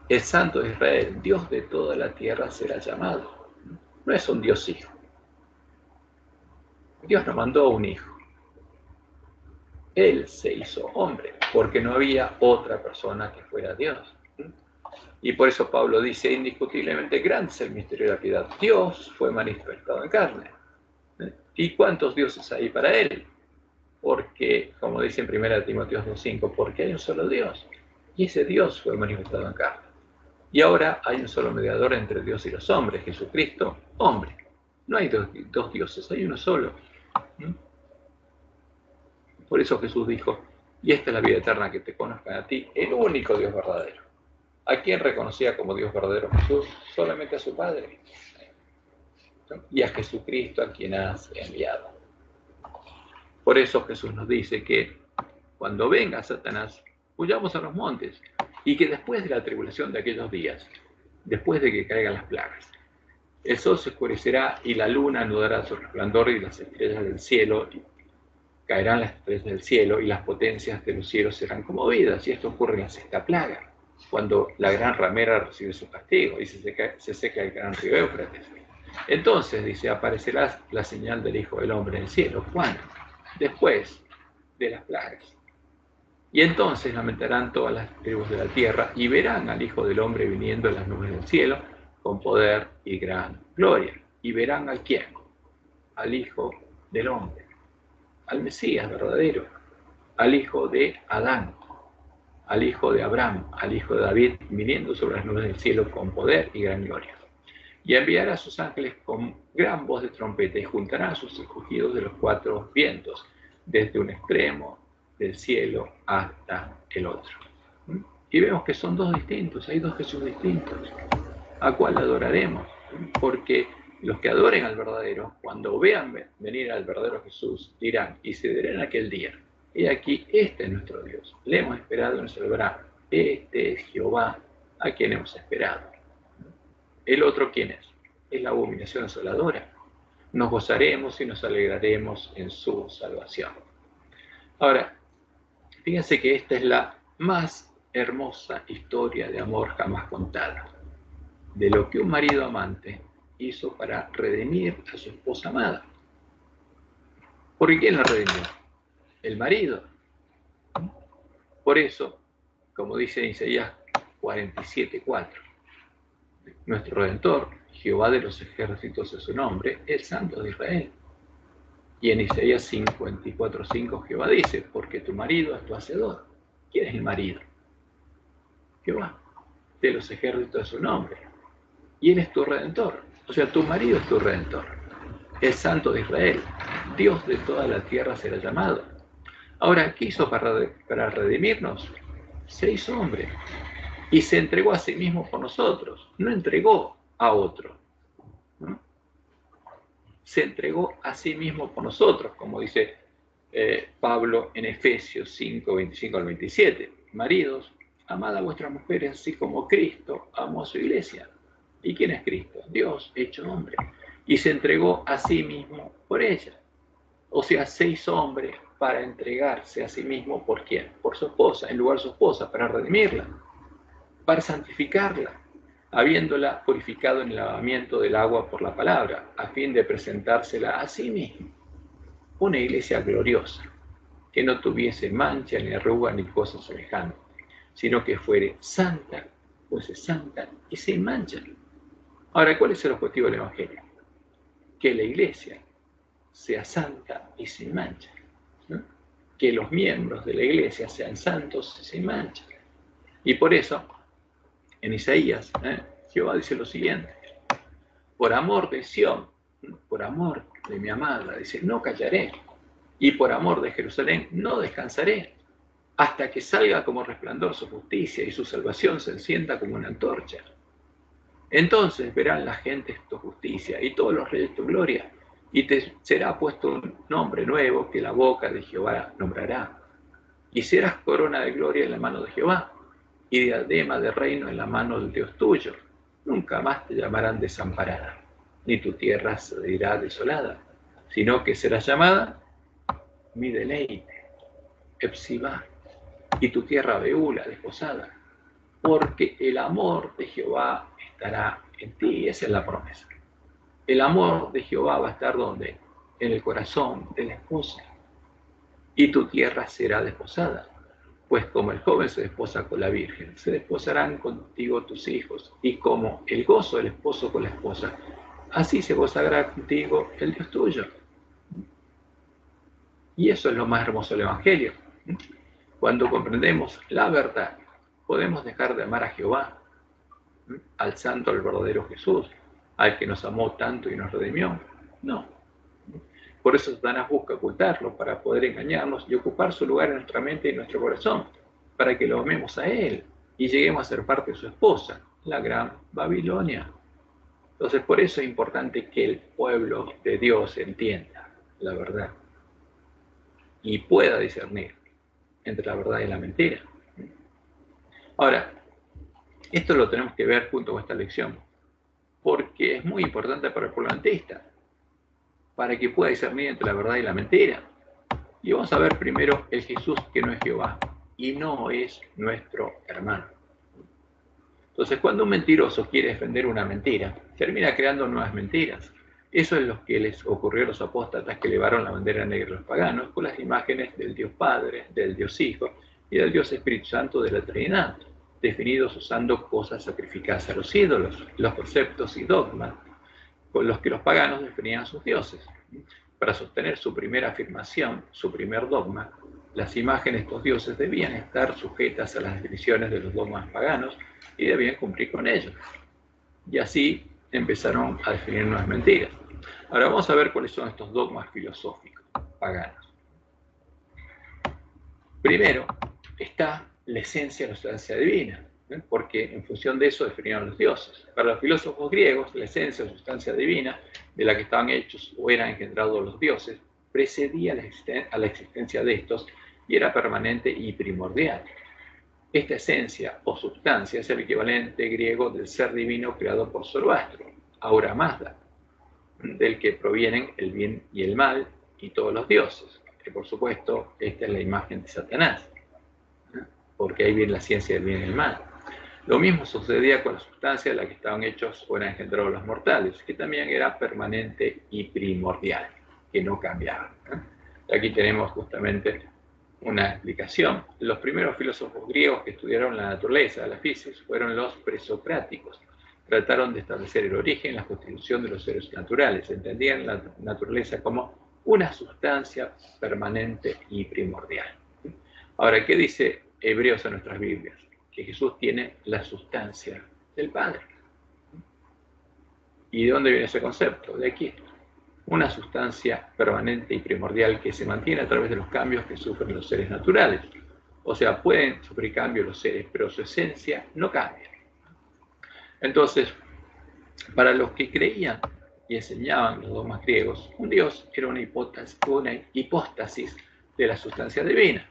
El Santo de Israel, Dios de toda la tierra será llamado. No es un Dios hijo. Dios nos mandó un hijo. Él se hizo hombre, porque no había otra persona que fuera Dios. Y por eso Pablo dice, indiscutiblemente grande es el misterio de la piedad. Dios fue manifestado en carne. ¿Y cuántos dioses hay para él? Porque, como dice en 1 Timoteo 2:5, porque hay un solo Dios. Y ese Dios fue manifestado en carne. Y ahora hay un solo mediador entre Dios y los hombres, Jesucristo, hombre. No hay dos dioses, hay uno solo. Por eso Jesús dijo, y esta es la vida eterna, que te conozcan a ti, el único Dios verdadero. ¿A quién reconocía como Dios verdadero Jesús? Solamente a su Padre. Y a Jesucristo, a quien has enviado. Por eso Jesús nos dice que cuando venga Satanás, huyamos a los montes, y que después de la tribulación de aquellos días, después de que caigan las plagas, el sol se oscurecerá y la luna anudará su resplandor y las estrellas del cielo, caerán las estrellas del cielo y las potencias de los cielos serán conmovidas. Y esto ocurre en la sexta plaga, cuando la gran ramera recibe su castigo y se seca el gran río Éufrates. Entonces, dice, aparecerá la señal del Hijo del Hombre en el cielo. ¿Cuándo? Después de las plagas. Y entonces lamentarán todas las tribus de la tierra y verán al Hijo del Hombre viniendo en las nubes del cielo con poder y gran gloria. ¿Y verán a quién? Al Hijo del Hombre, al Mesías verdadero, al Hijo de Adán, al Hijo de Abraham, al Hijo de David, viniendo sobre las nubes del cielo con poder y gran gloria. Y enviará a sus ángeles con gran voz de trompeta y juntará sus escogidos de los cuatro vientos, desde un extremo del cielo hasta el otro. Y vemos que son dos distintos, hay dos Jesús distintos, a cuál adoraremos, porque los que adoren al verdadero, cuando vean venir al verdadero Jesús, dirán, y se dirán en aquel día, he aquí, este es nuestro Dios, le hemos esperado y nos salvará, este es Jehová, a quien hemos esperado. ¿El otro quién es? Es la abominación asoladora. Nos gozaremos y nos alegraremos en su salvación. Ahora, fíjense que esta es la más hermosa historia de amor jamás contada, de lo que un marido amante hizo para redimir a su esposa amada. ¿Por quién la redimió? El marido. Por eso, como dice en Isaías 47:4, nuestro Redentor, Jehová de los ejércitos es su nombre, el Santo de Israel. Y en Isaías 54:5 Jehová dice, porque tu marido es tu hacedor. ¿Quién es el marido? Jehová, de los ejércitos es su nombre. Y él es tu redentor. O sea, tu marido es tu redentor. El Santo de Israel, Dios de toda la tierra será llamado. Ahora, ¿qué hizo para redimirnos? Se hizo hombre y se entregó a sí mismo por nosotros. No entregó a otro, ¿no? Se entregó a sí mismo por nosotros, como dice Pablo en Efesios 5:25-27. Maridos, amad a vuestras mujeres así como Cristo amó a su iglesia. ¿Y quién es Cristo? Dios hecho hombre. Y se entregó a sí mismo por ella. O sea, se hizo hombre para entregarse a sí mismo ¿por quién? Por su esposa, en lugar de su esposa, para redimirla, para santificarla, habiéndola purificado en el lavamiento del agua por la palabra, a fin de presentársela a sí mismo. Una iglesia gloriosa, que no tuviese mancha, ni arruga, ni cosa semejante, sino que fuere santa, fuese santa y sin mancha. Ahora, ¿cuál es el objetivo del Evangelio? Que la iglesia sea santa y sin mancha, ¿no? Que los miembros de la iglesia sean santos y sin mancha. Y por eso, en Isaías, Jehová dice lo siguiente: por amor de Sión, por amor de mi amada, dice, no callaré, y por amor de Jerusalén no descansaré, hasta que salga como resplandor su justicia y su salvación se encienda como una antorcha. Entonces verán las gentes tu justicia y todos los reyes tu gloria, y te será puesto un nombre nuevo que la boca de Jehová nombrará. Y serás corona de gloria en la mano de Jehová, y diadema de reino en la mano del Dios tuyo. Nunca más te llamarán desamparada, ni tu tierra se dirá desolada, sino que serás llamada mi deleite, Epsibá, y tu tierra Beula, desposada, porque el amor de Jehová estará en ti. Esa es la promesa. El amor de Jehová va a estar ¿dónde? En el corazón de la esposa. Y tu tierra será desposada, pues como el joven se desposa con la virgen, se desposarán contigo tus hijos, y como el gozo del esposo con la esposa, así se gozará contigo el Dios tuyo. Y eso es lo más hermoso del Evangelio. Cuando comprendemos la verdad, podemos dejar de amar a Jehová, al santo, al verdadero Jesús, al que nos amó tanto y nos redimió. No. Por eso Satanás busca ocultarlo, para poder engañarnos y ocupar su lugar en nuestra mente y en nuestro corazón, para que lo amemos a él y lleguemos a ser parte de su esposa, la gran Babilonia. Entonces, por eso es importante que el pueblo de Dios entienda la verdad y pueda discernir entre la verdad y la mentira. Ahora, esto lo tenemos que ver junto con esta lección, porque es muy importante para el pueblo adventista, para que pueda discernir entre la verdad y la mentira. Y vamos a ver primero el Jesús que no es Jehová y no es nuestro hermano. Entonces, cuando un mentiroso quiere defender una mentira, termina creando nuevas mentiras. Eso es lo que les ocurrió a los apóstatas que elevaron la bandera negra a los paganos con las imágenes del Dios Padre, del Dios Hijo y del Dios Espíritu Santo de la Trinidad, definidos usando cosas sacrificadas a los ídolos, los conceptos y dogmas con los que los paganos definían a sus dioses. Para sostener su primera afirmación, su primer dogma, las imágenes de estos dioses debían estar sujetas a las definiciones de los dogmas paganos y debían cumplir con ellos. Y así empezaron a definir nuevas mentiras. Ahora vamos a ver cuáles son estos dogmas filosóficos paganos. Primero está la esencia de la sustancia divina, porque en función de eso definieron los dioses. Para los filósofos griegos, la esencia o sustancia divina de la que estaban hechos o eran engendrados los dioses precedía a la existencia de estos y era permanente y primordial. Esta esencia o sustancia es el equivalente griego del ser divino creado por Zoroastro, Ahura Mazda, del que provienen el bien y el mal y todos los dioses. Que por supuesto, esta es la imagen de Satanás, porque ahí viene la ciencia del bien y el mal. Lo mismo sucedía con la sustancia de la que estaban hechos o eran engendrados los mortales, que también era permanente y primordial, que no cambiaba. Aquí tenemos justamente una explicación. Los primeros filósofos griegos que estudiaron la naturaleza, la física, fueron los presocráticos. trataron de establecer el origen y la constitución de los seres naturales. Entendían la naturaleza como una sustancia permanente y primordial. Ahora, ¿qué dice Hebreos en nuestras Biblias? Que Jesús tiene la sustancia del Padre. ¿Y de dónde viene ese concepto? De aquí. Una sustancia permanente y primordial que se mantiene a través de los cambios que sufren los seres naturales. O sea, pueden sufrir cambios los seres, pero su esencia no cambia. Entonces, para los que creían y enseñaban los dogmas griegos, un dios era una hipóstasis de la sustancia divina.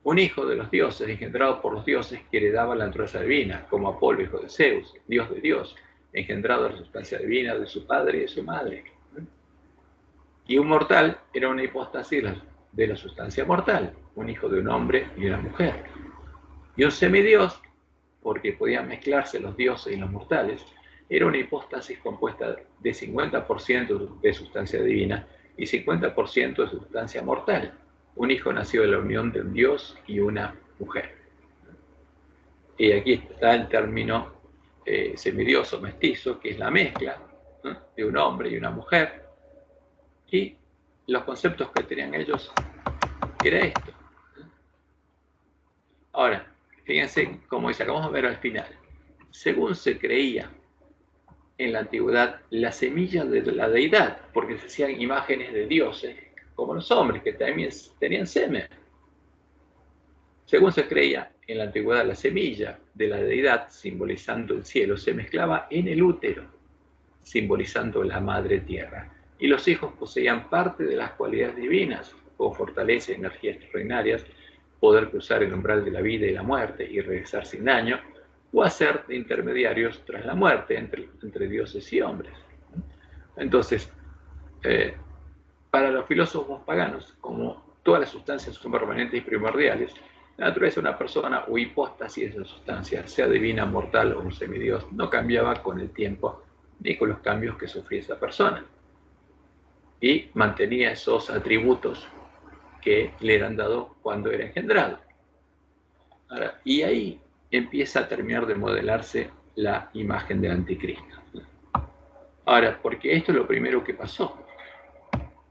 Un hijo de los dioses, engendrado por los dioses, que heredaba la naturaleza divina, como Apolo, hijo de Zeus, dios de Dios, engendrado de la sustancia divina de su padre y de su madre. Y un mortal era una hipóstasis de la sustancia mortal, un hijo de un hombre y una mujer. Y un semidios, porque podían mezclarse los dioses y los mortales, era una hipóstasis compuesta de 50% de sustancia divina y 50% de sustancia mortal, un hijo nacido de la unión de un dios y una mujer. Y aquí está el término semidioso mestizo, que es la mezcla, ¿no?, de un hombre y una mujer, y los conceptos que tenían ellos era esto. Ahora, fíjense cómo dice, acabamos de ver al final. Según se creía en la antigüedad, la semilla de la deidad, porque se hacían imágenes de dioses, como los hombres, que también tenían semen. Según se creía en la antigüedad, la semilla de la deidad, simbolizando el cielo, se mezclaba en el útero, simbolizando la madre tierra. Y los hijos poseían parte de las cualidades divinas, como fortaleza y energías extraordinarias, poder cruzar el umbral de la vida y la muerte y regresar sin daño, o hacer de intermediarios tras la muerte entre dioses y hombres. Entonces, para los filósofos paganos, como todas las sustancias son permanentes y primordiales, la naturaleza de una persona o hipóstasis de esa sustancia, sea divina, mortal o un semidios, no cambiaba con el tiempo ni con los cambios que sufría esa persona. Y mantenía esos atributos que le eran dados cuando era engendrado. Ahora, y ahí empieza a terminar de modelarse la imagen del anticristo. Ahora, porque esto es lo primero que pasó.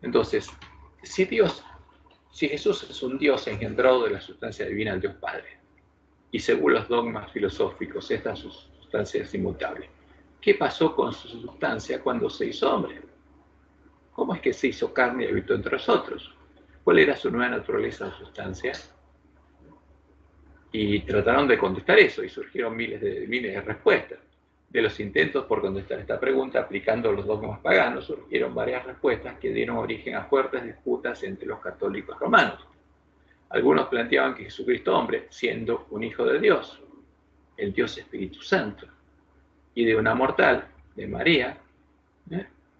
Entonces, si Jesús es un Dios engendrado de la sustancia divina del Dios Padre, y según los dogmas filosóficos, esta sustancia es inmutable, ¿qué pasó con su sustancia cuando se hizo hombre? ¿Cómo es que se hizo carne y habitó entre nosotros? ¿Cuál era su nueva naturaleza o sustancia? Y trataron de contestar eso, y surgieron miles de respuestas. De los intentos por contestar esta pregunta, aplicando los dogmas paganos, surgieron varias respuestas que dieron origen a fuertes disputas entre los católicos romanos. Algunos planteaban que Jesucristo hombre, siendo un hijo de Dios, el Dios Espíritu Santo, y de una mortal, de María,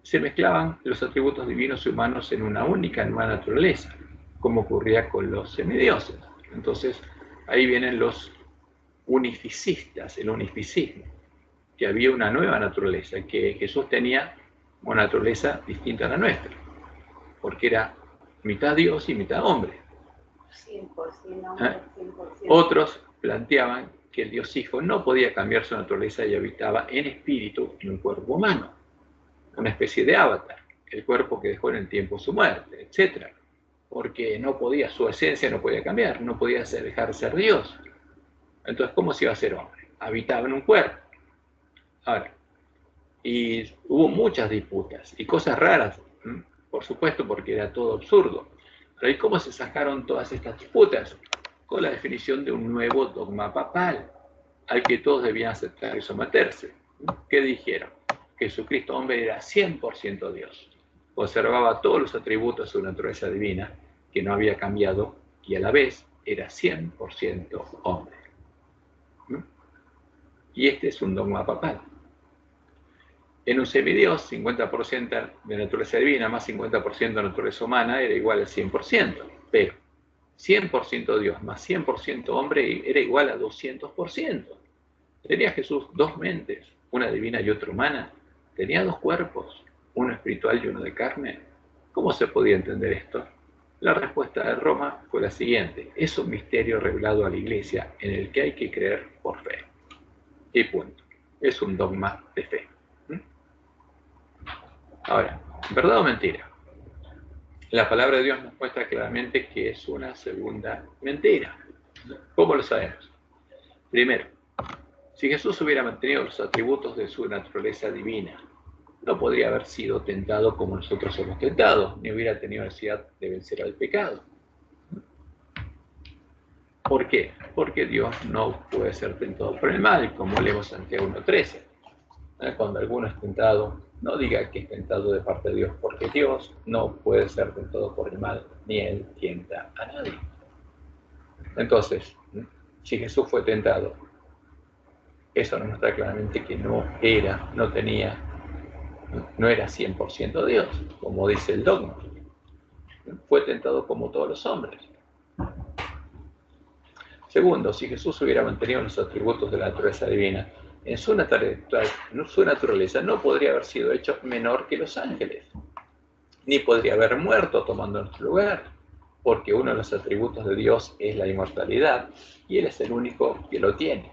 se mezclaban los atributos divinos y humanos en una única nueva naturaleza, como ocurría con los semidioses. Entonces, ahí vienen los unificistas, el unificismo, que había una nueva naturaleza, que Jesús tenía una naturaleza distinta a la nuestra, porque era mitad Dios y mitad hombre. 100% hombre, 100%. Otros planteaban que el Dios Hijo no podía cambiar su naturaleza y habitaba en espíritu en un cuerpo humano, una especie de avatar, el cuerpo que dejó en el tiempo su muerte, etc. Porque no podía, su esencia no podía cambiar, no podía dejar de ser Dios. Entonces, ¿cómo se iba a ser hombre? Habitaba en un cuerpo. Ahora, y hubo muchas disputas y cosas raras, por supuesto, porque era todo absurdo. Pero ¿y cómo se sacaron todas estas disputas? Con la definición de un nuevo dogma papal, al que todos debían aceptar y someterse. ¿Qué dijeron? Que Jesucristo hombre era 100% Dios. Conservaba todos los atributos de su naturaleza divina, que no había cambiado, y a la vez era 100% hombre. Y este es un dogma papal. En un semidios, 50% de naturaleza divina más 50% de naturaleza humana era igual al 100%. Pero 100% Dios más 100% hombre era igual a 200%. ¿Tenía Jesús dos mentes, una divina y otra humana? ¿Tenía dos cuerpos, uno espiritual y uno de carne? ¿Cómo se podía entender esto? La respuesta de Roma fue la siguiente: es un misterio revelado a la Iglesia en el que hay que creer por fe. Y punto. Es un dogma de fe. Ahora, ¿verdad o mentira? La palabra de Dios nos muestra claramente que es una segunda mentira. ¿Cómo lo sabemos? Primero, si Jesús hubiera mantenido los atributos de su naturaleza divina, no podría haber sido tentado como nosotros somos tentados, ni hubiera tenido necesidad de vencer al pecado. ¿Por qué? Porque Dios no puede ser tentado por el mal, como leemos en Santiago 1:13. Cuando alguno es tentado, no diga que es tentado de parte de Dios, porque Dios no puede ser tentado por el mal, ni Él tienta a nadie. Entonces, si Jesús fue tentado, eso nos muestra claramente que no era 100% Dios, como dice el dogma. Fue tentado como todos los hombres. Segundo, si Jesús hubiera mantenido los atributos de la naturaleza divina, en su naturaleza no podría haber sido hecho menor que los ángeles, ni podría haber muerto tomando nuestro lugar, porque uno de los atributos de Dios es la inmortalidad, y Él es el único que lo tiene,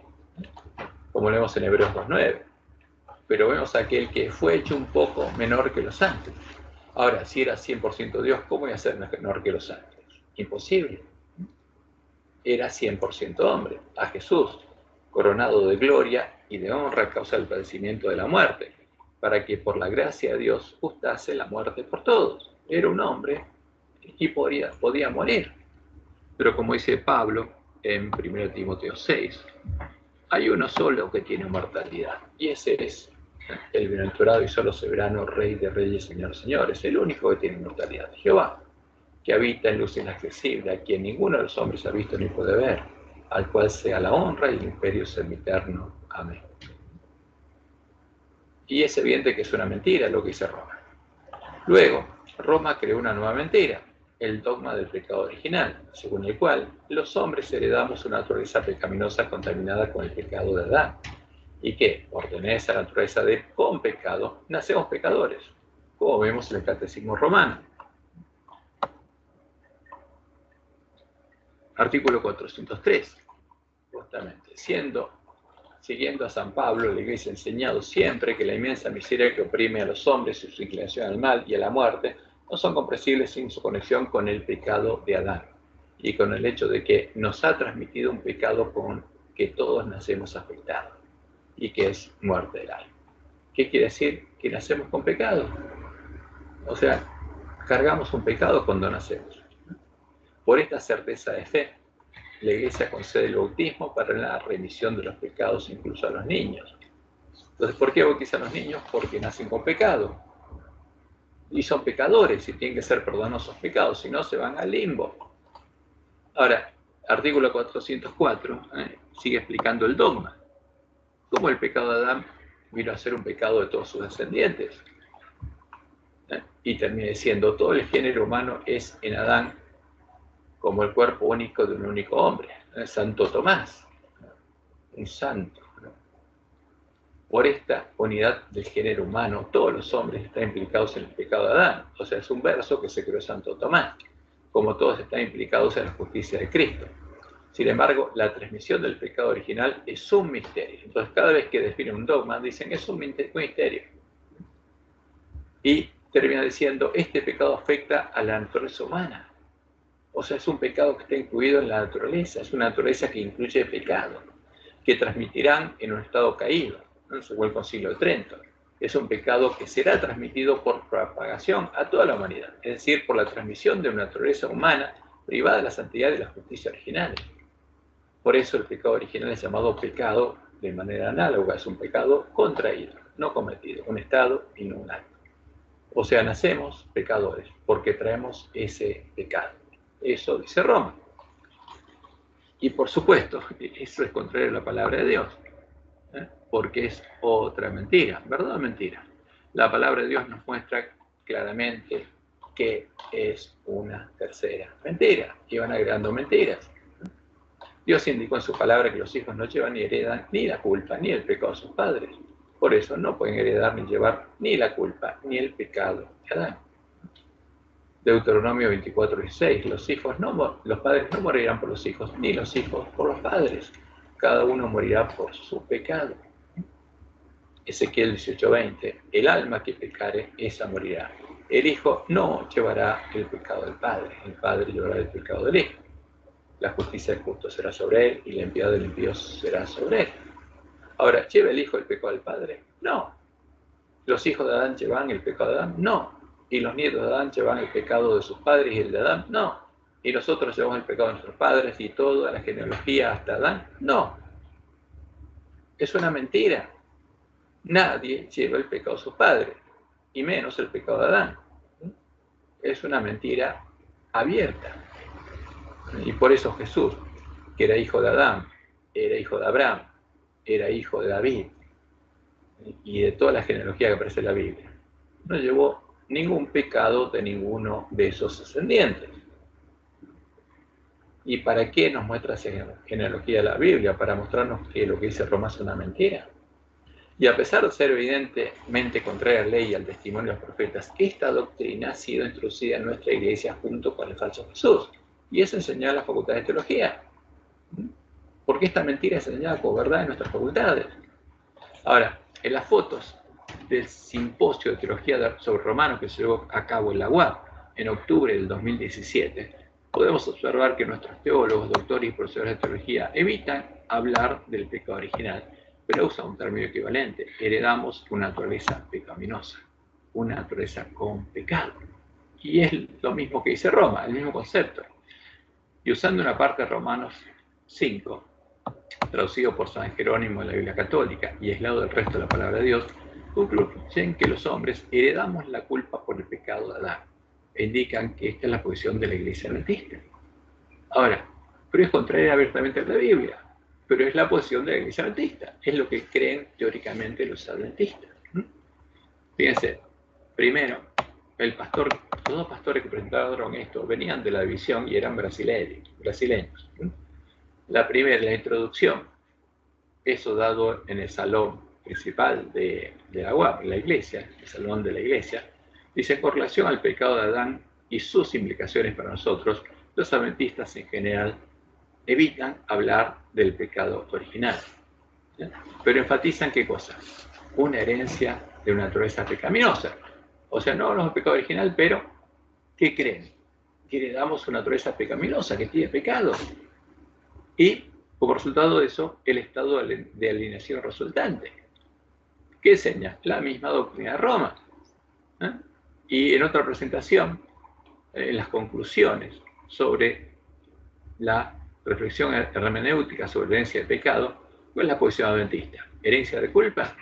como leemos en Hebreos 2:9. Pero vemos a aquel que fue hecho un poco menor que los ángeles. Ahora, si era 100% Dios, ¿cómo iba a ser menor que los ángeles? Imposible. Era 100% hombre. A Jesús, coronado de gloria y de honra a causa del padecimiento de la muerte, para que por la gracia de Dios gustase la muerte por todos. Era un hombre y podía morir. Pero como dice Pablo en 1 Timoteo 6, hay uno solo que tiene inmortalidad, y ese es el bienaventurado y solo soberano, Rey de reyes, Señor de señores, el único que tiene inmortalidad, Jehová, que habita en luz inaccesible, a quien ninguno de los hombres ha visto ni puede ver, al cual sea la honra y el imperio sempiterno. Amén. Y es evidente que es una mentira lo que dice Roma. Luego, Roma creó una nueva mentira, el dogma del pecado original, según el cual los hombres heredamos una naturaleza pecaminosa contaminada con el pecado de Adán, y que, por tener esa naturaleza con pecado, nacemos pecadores, como vemos en el Catecismo Romano. Artículo 403, justamente, siguiendo a San Pablo, la Iglesia ha enseñado siempre que la inmensa miseria que oprime a los hombres y su inclinación al mal y a la muerte no son comprensibles sin su conexión con el pecado de Adán y con el hecho de que nos ha transmitido un pecado con que todos nacemos afectados y que es muerte del alma. ¿Qué quiere decir? Que nacemos con pecado. O sea, cargamos un pecado cuando nacemos. Por esta certeza de fe, la Iglesia concede el bautismo para la remisión de los pecados incluso a los niños. Entonces, ¿por qué bautiza a los niños? Porque nacen con pecado. Y son pecadores y tienen que ser perdonados sus pecados, si no se van al limbo. Ahora, artículo 404 sigue explicando el dogma. ¿Cómo el pecado de Adán vino a ser un pecado de todos sus descendientes? Y termina diciendo, todo el género humano es en Adán como el cuerpo único de un único hombre. Santo Tomás, un santo. Por esta unidad del género humano, todos los hombres están implicados en el pecado de Adán. O sea, es un verso que se creó Santo Tomás, como todos están implicados en la justicia de Cristo. Sin embargo, la transmisión del pecado original es un misterio. Entonces, cada vez que definen un dogma, dicen que es un misterio. Y termina diciendo, este pecado afecta a la naturaleza humana. O sea, es un pecado que está incluido en la naturaleza, es una naturaleza que incluye pecado, que transmitirán en un estado caído, ¿no? Según el Concilio de Trento. Es un pecado que será transmitido por propagación a toda la humanidad, es decir, por la transmisión de una naturaleza humana privada de la santidad y de la justicia originales. Por eso el pecado original es llamado pecado de manera análoga, es un pecado contraído, no cometido, un estado y no un acto. O sea, nacemos pecadores porque traemos ese pecado. Eso dice Roma. Y por supuesto, eso es contrario a la palabra de Dios, porque es otra mentira, ¿verdad o mentira? La palabra de Dios nos muestra claramente que es una tercera mentira, y van agregando mentiras. Dios indicó en su palabra que los hijos no llevan ni heredan ni la culpa ni el pecado de sus padres. Por eso no pueden heredar ni llevar ni la culpa ni el pecado de Adán. Deuteronomio 24:16, los padres no morirán por los hijos, ni los hijos por los padres. Cada uno morirá por su pecado. Ezequiel 18:20, el alma que pecare, esa morirá. El Hijo no llevará el pecado del Padre, el Padre llevará el pecado del Hijo. La justicia del justo será sobre él y la impiedad del impío será sobre él. Ahora, ¿lleva el Hijo el pecado del Padre? No. ¿Los hijos de Adán llevan el pecado de Adán? No. ¿Y los nietos de Adán llevan el pecado de sus padres y el de Adán? No. ¿Y nosotros llevamos el pecado de nuestros padres y toda la genealogía hasta Adán? No. Es una mentira. Nadie lleva el pecado de sus padres, y menos el pecado de Adán. Es una mentira abierta. Y por eso Jesús, que era hijo de Adán, era hijo de Abraham, era hijo de David, y de toda la genealogía que aparece en la Biblia, no llevó ningún pecado de ninguno de esos descendientes. ¿Y para qué nos muestra esa genealogía de la Biblia? Para mostrarnos que lo que dice Roma es una mentira. Y a pesar de ser evidentemente contraria a la ley y al testimonio de los profetas, esta doctrina ha sido introducida en nuestra iglesia junto con el falso Jesús. Y es enseñada en las facultades de teología. Porque esta mentira es enseñada como verdad en nuestras facultades. Ahora, en las fotos del simposio de teología sobre Romanos que se llevó a cabo en la UAB en octubre del 2017, podemos observar que nuestros teólogos, doctores y profesores de teología evitan hablar del pecado original, pero usan un término equivalente. Heredamos una naturaleza pecaminosa, una naturaleza con pecado. Y es lo mismo que dice Roma, el mismo concepto. Y usando una parte de Romanos 5, traducido por San Jerónimo en la Biblia Católica y aislado del resto de la palabra de Dios, concluyen que los hombres heredamos la culpa por el pecado de Adán. E indican que esta es la posición de la Iglesia Adventista. Ahora, pero es contraria abiertamente a la Biblia, pero es la posición de la Iglesia Adventista, es lo que creen teóricamente los adventistas. Fíjense, primero, los dos pastores que presentaron esto venían de la división y eran brasileños. La primera, la introducción, eso dado en el salón principal de la UAP, en la iglesia, el salón de la iglesia, dice: con relación al pecado de Adán y sus implicaciones para nosotros, los adventistas en general evitan hablar del pecado original. ¿Sí? Pero enfatizan ¿qué cosa? Una herencia de una naturaleza pecaminosa. O sea, no hablamos del pecado original, pero ¿qué creen? Que heredamos una naturaleza pecaminosa, que tiene pecado. Y, como resultado de eso, el estado de alineación resultante. ¿Qué enseña? La misma doctrina de Roma. Y en otra presentación, en las conclusiones sobre la reflexión hermenéutica sobre la herencia de pecado, ¿cuál es la posición adventista? ¿Herencia de culpa?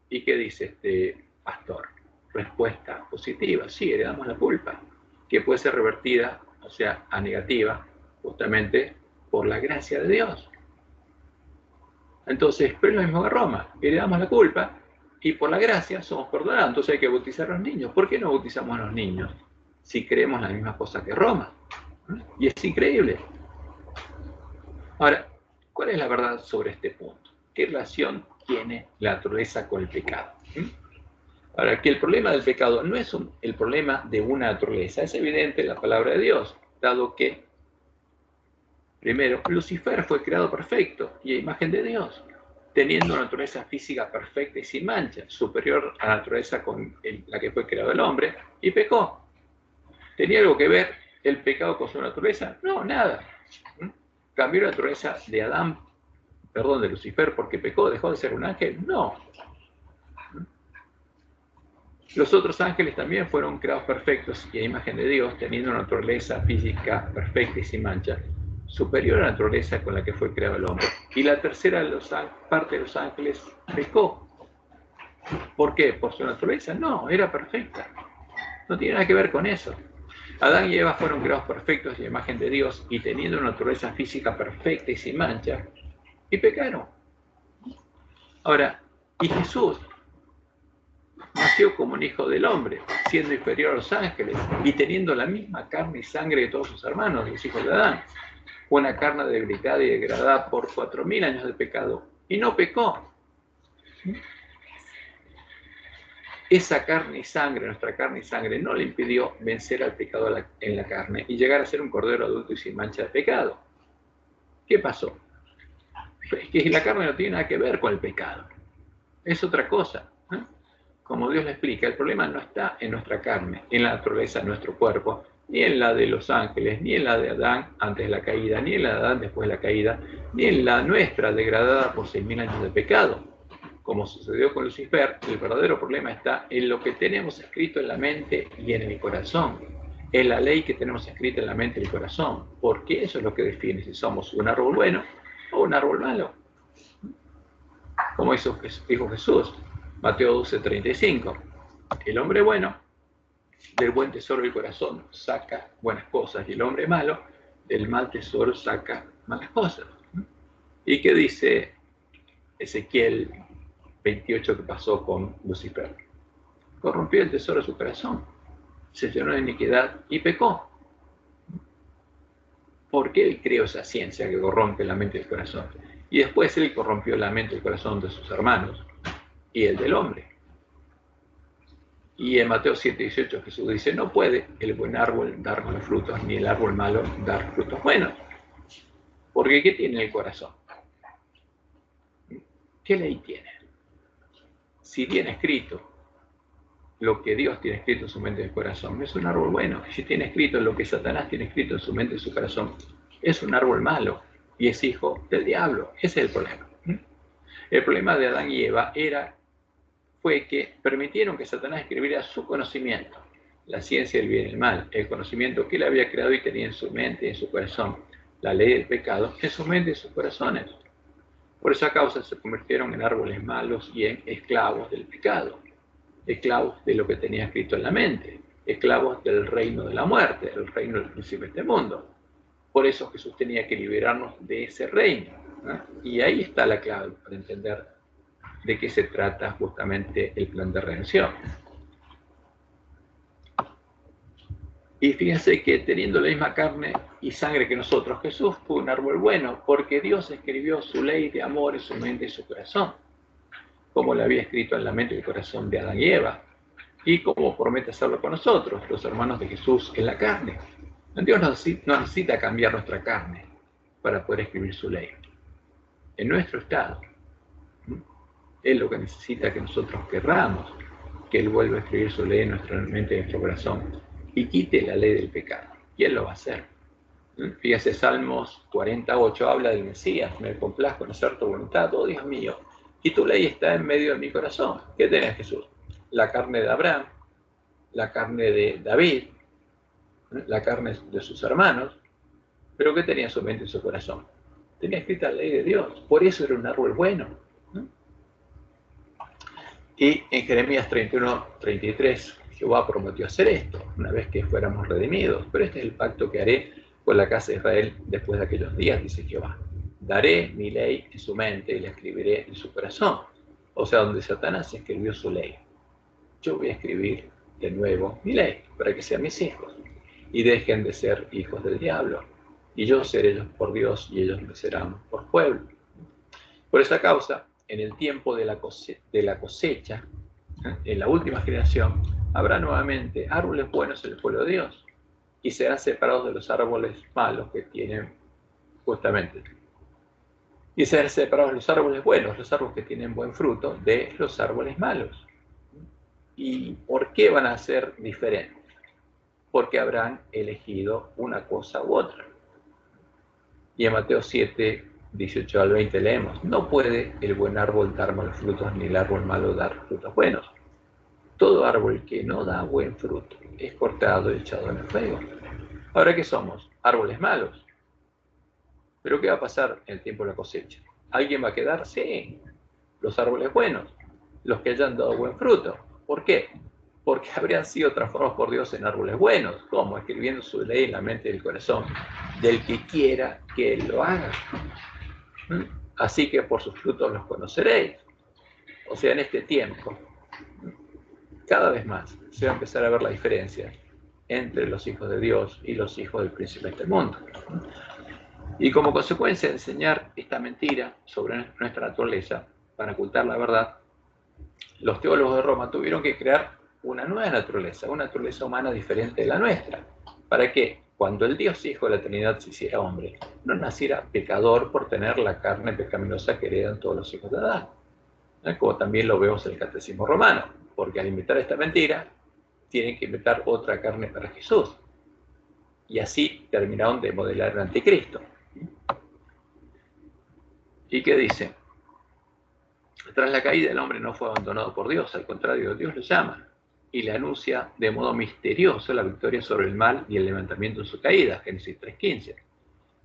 ¿Y qué dice este pastor? Respuesta positiva: sí, heredamos la culpa, que puede ser revertida, o sea, a negativa, justamente por la gracia de Dios. Entonces, pero es lo mismo que Roma, heredamos la culpa y por la gracia somos perdonados. Entonces hay que bautizar a los niños. ¿Por qué no bautizamos a los niños si creemos la misma cosa que Roma? Y es increíble. Ahora, ¿cuál es la verdad sobre este punto? ¿Qué relación tiene la naturaleza con el pecado? Ahora, que el problema del pecado no es el problema de una naturaleza, es evidente en la palabra de Dios, dado que, primero, Lucifer fue creado perfecto y a imagen de Dios, teniendo una naturaleza física perfecta y sin mancha, superior a la naturaleza con la que fue creado el hombre, y pecó. ¿Tenía algo que ver el pecado con su naturaleza? No, nada. ¿Cambió la naturaleza de Lucifer porque pecó, dejó de ser un ángel? No. Los otros ángeles también fueron creados perfectos y a imagen de Dios, teniendo una naturaleza física perfecta y sin mancha, superior a la naturaleza con la que fue creado el hombre. Y la tercera parte de los ángeles pecó. ¿Por qué? ¿Por su naturaleza? No, era perfecta. No tiene nada que ver con eso. Adán y Eva fueron creados perfectos y a imagen de Dios y teniendo una naturaleza física perfecta y sin mancha, y pecaron. Ahora, y Jesús nació como un hijo del hombre, siendo inferior a los ángeles y teniendo la misma carne y sangre de todos sus hermanos, los hijos de Adán. Una carne debilitada y degradada por 4000 años de pecado, y no pecó. Esa carne y sangre, nuestra carne y sangre, no le impidió vencer al pecado en la carne y llegar a ser un cordero adulto y sin mancha de pecado. ¿Qué pasó? Es que la carne no tiene nada que ver con el pecado. es otra cosa. Como Dios le explica, el problema no está en nuestra carne, en la naturaleza de nuestro cuerpo, ni en la de los ángeles, ni en la de Adán antes de la caída, ni en la de Adán después de la caída, ni en la nuestra degradada por 6.000 años de pecado. Como sucedió con Lucifer, el verdadero problema está en lo que tenemos escrito en la mente y en el corazón. Es la ley que tenemos escrita en la mente y el corazón, porque eso es lo que define si somos un árbol bueno o un árbol malo. Como dijo Jesús, Mateo 12:35, el hombre bueno del buen tesoro del corazón saca buenas cosas y el hombre malo del mal tesoro saca malas cosas. ¿Y qué dice Ezequiel 28 que pasó con Lucifer? Corrompió el tesoro de su corazón, se llenó de iniquidad y pecó. ¿Por qué él creó esa ciencia que corrompe la mente y el corazón? Y después él corrompió la mente y el corazón de sus hermanos y el del hombre. Y en Mateo 7:18 Jesús dice, no puede el buen árbol dar malos frutos, ni el árbol malo dar frutos buenos. Porque ¿qué tiene el corazón? ¿Qué ley tiene? Si tiene escrito lo que Dios tiene escrito en su mente y en su corazón, es un árbol bueno. Si tiene escrito lo que Satanás tiene escrito en su mente y en su corazón, es un árbol malo y es hijo del diablo. Ese es el problema. El problema de Adán y Eva fue que permitieron que Satanás escribiera su conocimiento, la ciencia del bien y el mal, el conocimiento que él había creado y tenía en su mente y en su corazón, la ley del pecado, en su mente y en sus corazones. Por esa causa se convirtieron en árboles malos y en esclavos del pecado, esclavos de lo que tenía escrito en la mente, esclavos del reino de la muerte, el reino del príncipe de este mundo. Por eso Jesús tenía que liberarnos de ese reino, ¿no? Y ahí está la clave para entender de qué se trata justamente el plan de redención. Y fíjense que teniendo la misma carne y sangre que nosotros, Jesús fue un árbol bueno, porque Dios escribió su ley de amor en su mente y su corazón, como lo había escrito en la mente y el corazón de Adán y Eva, y como promete hacerlo con nosotros, los hermanos de Jesús en la carne. Dios no necesita cambiar nuestra carne para poder escribir su ley. En nuestro estado, Él lo que necesita que nosotros querramos, que Él vuelva a escribir su ley en nuestra mente y en nuestro corazón, y quite la ley del pecado. Y Él lo va a hacer. Fíjese, Salmos 48 habla del Mesías, me complazco en hacer tu voluntad, oh Dios mío, y tu ley está en medio de mi corazón. ¿Qué tenés, Jesús? La carne de Abraham, la carne de David, la carne de sus hermanos, pero ¿qué tenía en su mente y su corazón? Tenía escrita la ley de Dios, por eso era un árbol bueno. Y en Jeremías 31:33, Jehová prometió hacer esto, una vez que fuéramos redimidos. Pero este es el pacto que haré con la casa de Israel después de aquellos días, dice Jehová. Daré mi ley en su mente y la escribiré en su corazón. O sea, donde Satanás escribió su ley, yo voy a escribir de nuevo mi ley, para que sean mis hijos, y dejen de ser hijos del diablo. Y yo seré ellos por Dios, y ellos me serán por pueblo. Por esa causa, en el tiempo de la cosecha, en la última generación, habrá nuevamente árboles buenos en el pueblo de Dios y serán separados de los árboles malos que tienen justamente. Y serán separados los árboles buenos, los árboles que tienen buen fruto, de los árboles malos. ¿Y por qué van a ser diferentes? Porque habrán elegido una cosa u otra. Y en Mateo 7:18-20 leemos, no puede el buen árbol dar malos frutos, ni el árbol malo dar frutos buenos. Todo árbol que no da buen fruto es cortado y echado en el fuego. Ahora, ¿qué somos? Árboles malos. ¿Pero qué va a pasar en el tiempo de la cosecha? ¿Alguien va a quedar? Sí. Los árboles buenos, los que hayan dado buen fruto. ¿Por qué? Porque habrían sido transformados por Dios en árboles buenos, como escribiendo su ley en la mente y el corazón del que quiera que Él lo haga. Así que por sus frutos los conoceréis. O sea, en este tiempo, cada vez más se va a empezar a ver la diferencia entre los hijos de Dios y los hijos del príncipe de este mundo. Y como consecuencia de enseñar esta mentira sobre nuestra naturaleza, para ocultar la verdad, los teólogos de Roma tuvieron que crear una nueva naturaleza, una naturaleza humana diferente de la nuestra. ¿Para qué? Cuando el Dios Hijo de la Trinidad se hiciera hombre, no naciera pecador por tener la carne pecaminosa que heredan todos los hijos de Adán. como también lo vemos en el Catecismo Romano, porque al inventar esta mentira, tienen que inventar otra carne para Jesús. Y así terminaron de modelar el anticristo. ¿Y qué dice? Tras la caída, el hombre no fue abandonado por Dios, al contrario, Dios lo llama y le anuncia de modo misterioso la victoria sobre el mal y el levantamiento en su caída, Génesis 3:15.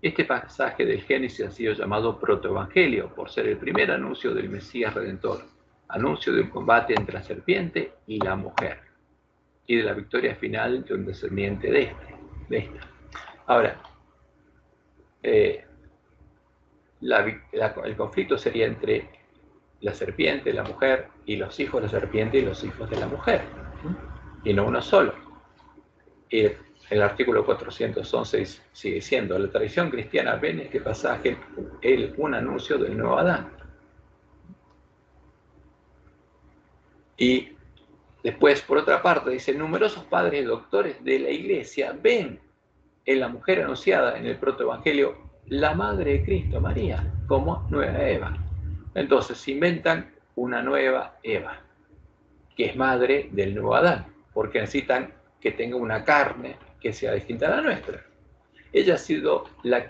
Este pasaje del Génesis ha sido llamado protoevangelio por ser el primer anuncio del Mesías Redentor, anuncio de un combate entre la serpiente y la mujer, y de la victoria final de un descendiente de esta. Ahora, el conflicto sería entre la serpiente, la mujer, y los hijos de la serpiente y los hijos de la mujer, y no uno solo. Y el artículo 411 sigue diciendo: la tradición cristiana ve en este pasaje un anuncio del nuevo Adán. Y después, por otra parte, dice: numerosos padres y doctores de la Iglesia ven en la mujer anunciada en el protoevangelio la madre de Cristo, María, como nueva Eva. Entonces se inventan una nueva Eva, que es madre del nuevo Adán, porque necesitan que tenga una carne que sea distinta a la nuestra. Ella ha sido la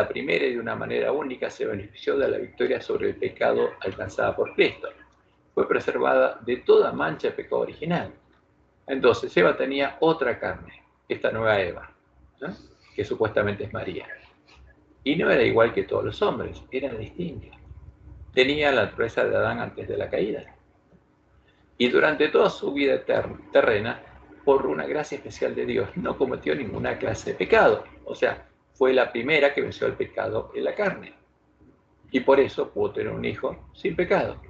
primera y de una manera única se benefició de la victoria sobre el pecado alcanzada por Cristo. Fue preservada de toda mancha de pecado original. Entonces Eva tenía otra carne, esta nueva Eva, ¿no? Que supuestamente es María. Y no era igual que todos los hombres, era distinta. Tenía la naturaleza de Adán antes de la caída. Y durante toda su vida terrena, por una gracia especial de Dios, no cometió ninguna clase de pecado. O sea, fue la primera que venció el pecado en la carne. Y por eso pudo tener un hijo sin pecado.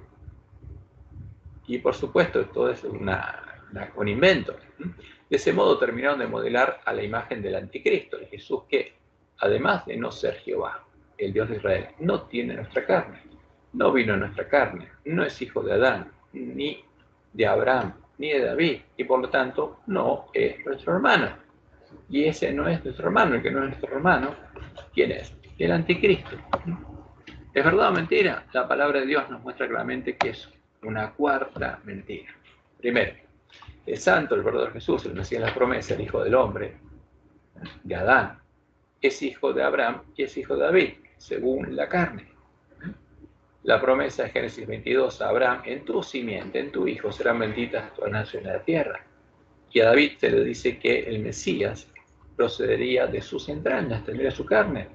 Y por supuesto, todo es un invento. De ese modo terminaron de modelar a la imagen del anticristo, de Jesús, que, además de no ser Jehová, el Dios de Israel, no tiene nuestra carne, no vino en nuestra carne, no es hijo de Adán, ni de Abraham, ni de David, y por lo tanto no es nuestro hermano. Y ese no es nuestro hermano, el que no es nuestro hermano, ¿quién es? El anticristo. ¿Es verdad o mentira? La palabra de Dios nos muestra claramente que es una cuarta mentira. Primero, el santo, el verdadero Jesús, el Mesías de la promesa, el hijo del hombre, de Adán, es hijo de Abraham y es hijo de David, según la carne. La promesa de Génesis 22 a Abraham: en tu simiente, en tu hijo, serán benditas todas las naciones de la tierra. Y a David se le dice que el Mesías procedería de sus entrañas, tendría su carne.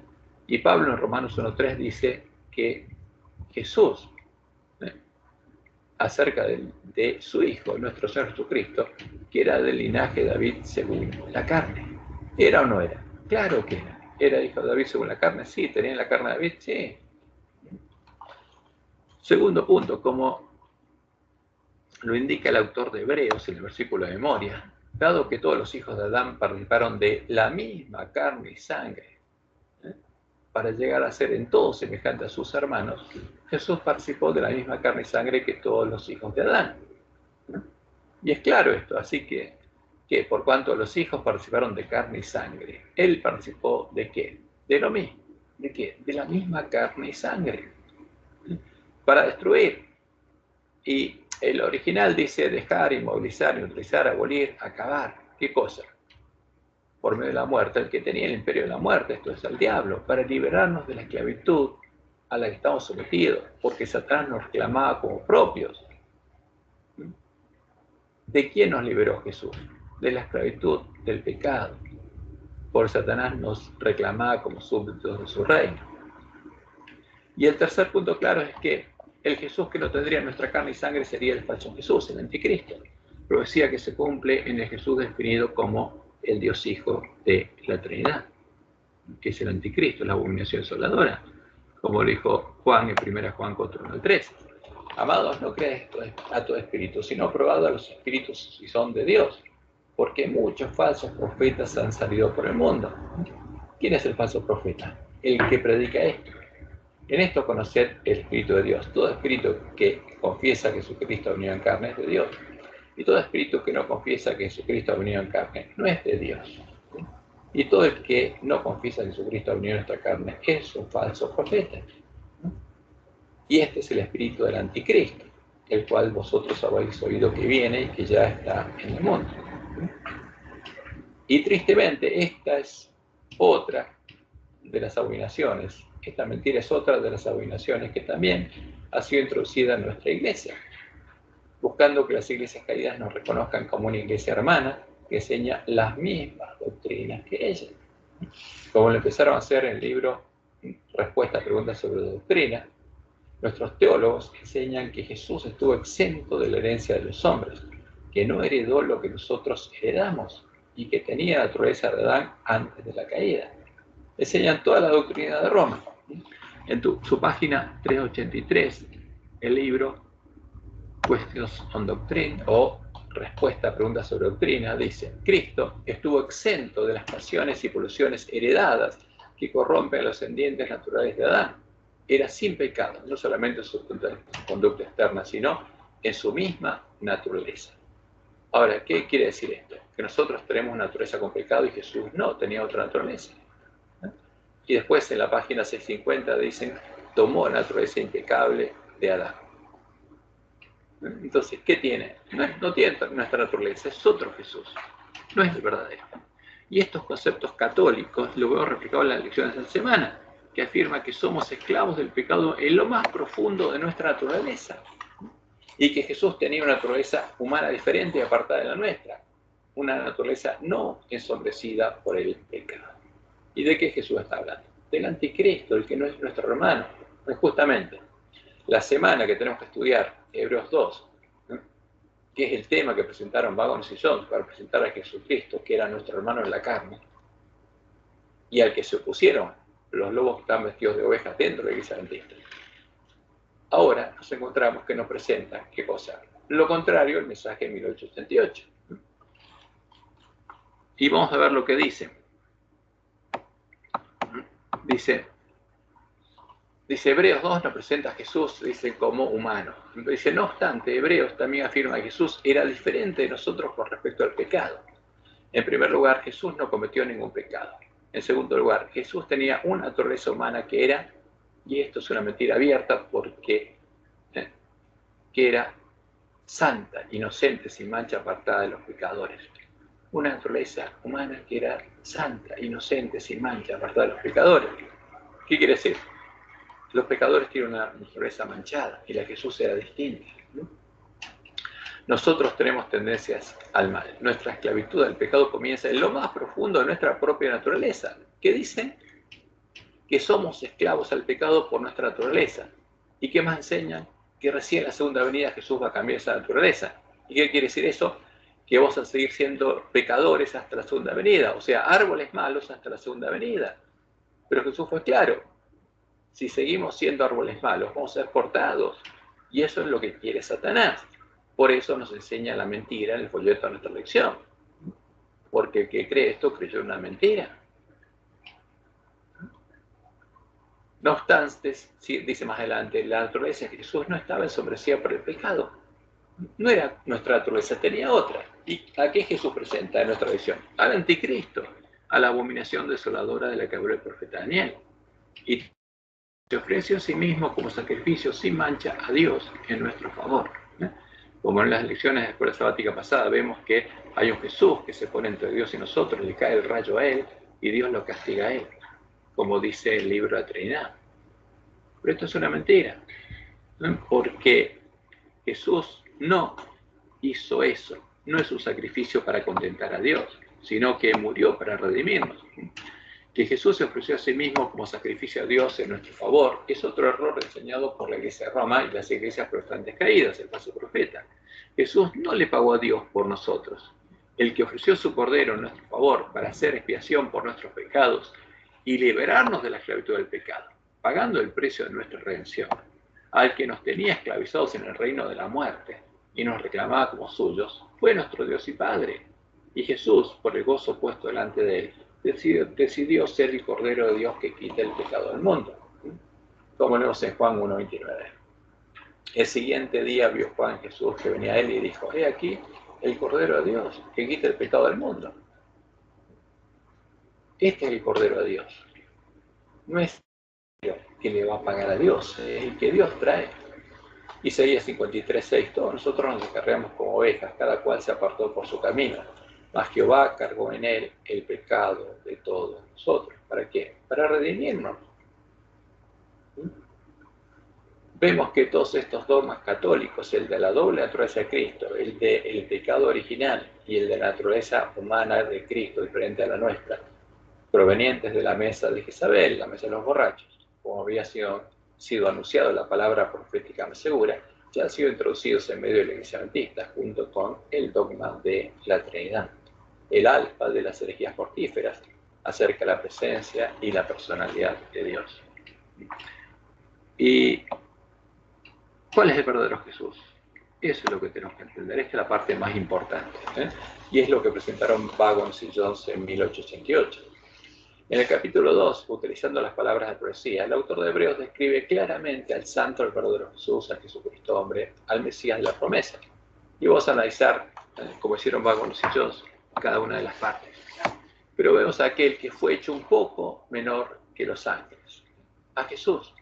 Y Pablo en Romanos 1:3 dice que Jesús, acerca de su hijo, nuestro Señor Jesucristo, que era del linaje de David según la carne. ¿Era o no era? Claro que era. ¿Era hijo de David según la carne? Sí. ¿Tenía la carne de David? Sí. Segundo punto, como lo indica el autor de Hebreos en el versículo de memoria, dado que todos los hijos de Adán participaron de la misma carne y sangre, para llegar a ser en todo semejante a sus hermanos, Jesús participó de la misma carne y sangre que todos los hijos de Adán. Y es claro esto, así que por cuanto los hijos participaron de carne y sangre, él participó ¿de qué? De lo mismo. ¿De qué? De la misma carne y sangre. Para destruir. Y el original dice dejar, inmovilizar, neutralizar, abolir, acabar. ¿Qué cosa? Por medio de la muerte, el que tenía el imperio de la muerte, esto es el diablo, para liberarnos de la esclavitud a la que estamos sometidos, porque Satanás nos reclamaba como propios. ¿De quién nos liberó Jesús? De la esclavitud, del pecado. Por Satanás nos reclamaba como súbditos de su reino. Y el tercer punto claro es que el Jesús que no tendría nuestra carne y sangre sería el falso Jesús, el anticristo. Profecía que se cumple en el Jesús definido como el Dios Hijo de la Trinidad, que es el anticristo, la abominación desoladora, como lo dijo Juan en 1 Juan 4:3. Amados, no creáis a todo espíritu, sino probad a los espíritus si son de Dios, porque muchos falsos profetas han salido por el mundo. ¿Quién es el falso profeta? El que predica esto. En esto conoced el Espíritu de Dios. Todo espíritu que confiesa que Jesucristo ha venido en carne es de Dios. Y todo espíritu que no confiesa que Jesucristo ha venido en carne no es de Dios. Y todo el que no confiesa que Jesucristo ha venido en nuestra carne es un falso profeta. Y este es el espíritu del anticristo. el cual vosotros habéis oído que viene y que ya está en el mundo. Y tristemente, esta es otra de las abominaciones. Esta mentira es otra de las abominaciones que también ha sido introducida en nuestra iglesia, buscando que las iglesias caídas nos reconozcan como una iglesia hermana que enseña las mismas doctrinas que ellas. Como lo empezaron a hacer en el libro Respuesta a Preguntas sobre Doctrina, nuestros teólogos enseñan que Jesús estuvo exento de la herencia de los hombres, que no heredó lo que nosotros heredamos y que tenía la naturaleza de Adán antes de la caída. Enseñan toda la doctrina de Roma. En su página 383, el libro Questions on Doctrine o Respuesta a Preguntas sobre Doctrina dice: Cristo estuvo exento de las pasiones y pulsiones heredadas que corrompen a los descendientes naturales de Adán. Era sin pecado, no solamente en su conducta externa, sino en su misma naturaleza. Ahora, ¿qué quiere decir esto? Que nosotros tenemos una naturaleza con pecado y Jesús no tenía otra naturaleza. Y después en la página 650 dicen: tomó la naturaleza impecable de Adán. Entonces, ¿qué tiene? No tiene nuestra naturaleza, es otro Jesús, no es el verdadero. Y estos conceptos católicos lo veo reflejado en las lecciones de la semana, que afirma que somos esclavos del pecado en lo más profundo de nuestra naturaleza, y que Jesús tenía una naturaleza humana diferente y apartada de la nuestra, una naturaleza no ensombrecida por el pecado. ¿Y de qué Jesús está hablando? Del anticristo, el que no es nuestro hermano. Pues justamente, la semana que tenemos que estudiar, Hebreos 2, que es el tema que presentaron Wagons y Jones para presentar a Jesucristo, que era nuestro hermano en la carne, y al que se opusieron los lobos que estaban vestidos de ovejas dentro de la iglesia adventista. Ahora nos encontramos que nos presentan, ¿qué cosa? Lo contrario, el mensaje de 1888. Y vamos a ver lo que dice. Dice Hebreos 2 nos presenta a Jesús, dice, como humano. Dice, no obstante, Hebreos también afirma que Jesús era diferente de nosotros con respecto al pecado. En primer lugar, Jesús no cometió ningún pecado. En segundo lugar, Jesús tenía una naturaleza humana que era, y esto es una mentira abierta, porque que era santa, inocente, sin mancha, apartada de los pecadores. Una naturaleza humana que era santa, inocente, sin mancha, apartada de los pecadores. ¿Qué quiere decir? Los pecadores tienen una naturaleza manchada y la de Jesús era distinta, ¿no? Nosotros tenemos tendencias al mal. Nuestra esclavitud al pecado comienza en lo más profundo de nuestra propia naturaleza. ¿Qué dicen? Que somos esclavos al pecado por nuestra naturaleza. ¿Y qué más enseñan? Que recién en la segunda venida Jesús va a cambiar esa naturaleza. ¿Y qué quiere decir eso? Que vamos a seguir siendo pecadores hasta la segunda venida, o sea, árboles malos hasta la segunda venida. Pero Jesús fue claro: si seguimos siendo árboles malos, vamos a ser cortados. Y eso es lo que quiere Satanás. Por eso nos enseña la mentira en el folleto de nuestra lección. Porque el que cree esto creyó una mentira. No obstante, dice más adelante, la naturaleza de Jesús no estaba ensombrecida por el pecado. No era nuestra naturaleza, tenía otra. ¿Y a qué Jesús presenta en nuestra visión? Al anticristo, a la abominación desoladora de la que habló el profeta Daniel. Y se ofreció a sí mismo como sacrificio sin mancha a Dios en nuestro favor. Como en las lecciones de la escuela sabática pasada, vemos que hay un Jesús que se pone entre Dios y nosotros, le cae el rayo a él y Dios lo castiga a él, como dice el libro de la Trinidad. Pero esto es una mentira, ¿no? Porque Jesús no hizo eso, no es un sacrificio para contentar a Dios, sino que murió para redimirnos. Que Jesús se ofreció a sí mismo como sacrificio a Dios en nuestro favor es otro error enseñado por la Iglesia de Roma y las iglesias protestantes caídas, el falso profeta. Jesús no le pagó a Dios por nosotros. El que ofreció su cordero en nuestro favor para hacer expiación por nuestros pecados y liberarnos de la esclavitud del pecado, pagando el precio de nuestra redención, al que nos tenía esclavizados en el reino de la muerte y nos reclamaba como suyos, fue nuestro Dios y Padre. Y Jesús, por el gozo puesto delante de él, decidió ser el Cordero de Dios que quita el pecado del mundo, como leemos en Juan 1:29. El siguiente día vio Juan Jesús que venía a él y dijo: he aquí el Cordero de Dios que quita el pecado del mundo. Este es el Cordero de Dios. No es el que le va a pagar a Dios, es el que Dios trae. Isaías 53:6, todos nosotros nos descarriamos como ovejas, cada cual se apartó por su camino, mas Jehová cargó en él el pecado de todos nosotros. ¿Para qué? Para redimirnos. Vemos que todos estos dogmas católicos, el de la doble naturaleza de Cristo, el del pecado original y el de la naturaleza humana de Cristo, diferente a la nuestra, provenientes de la mesa de Jezabel, la mesa de los borrachos, como había sido anunciado la palabra profética más segura, ya han sido introducidos en medio de la Iglesia Adventista, junto con el dogma de la Trinidad, el alfa de las herejías mortíferas, acerca de la presencia y la personalidad de Dios. ¿Y cuál es el verdadero Jesús? Eso es lo que tenemos que entender. Esta es la parte más importante, y es lo que presentaron Wagons y Jones en 1888. En el capítulo 2, utilizando las palabras de profecía, el autor de Hebreos describe claramente al santo, al verdadero Jesús, a Jesucristo hombre, al Mesías de la promesa. Y vamos a analizar, como hicieron Wagons y Jones, cada una de las partes. Pero vemos a aquel que fue hecho un poco menor que los ángeles, a Jesús,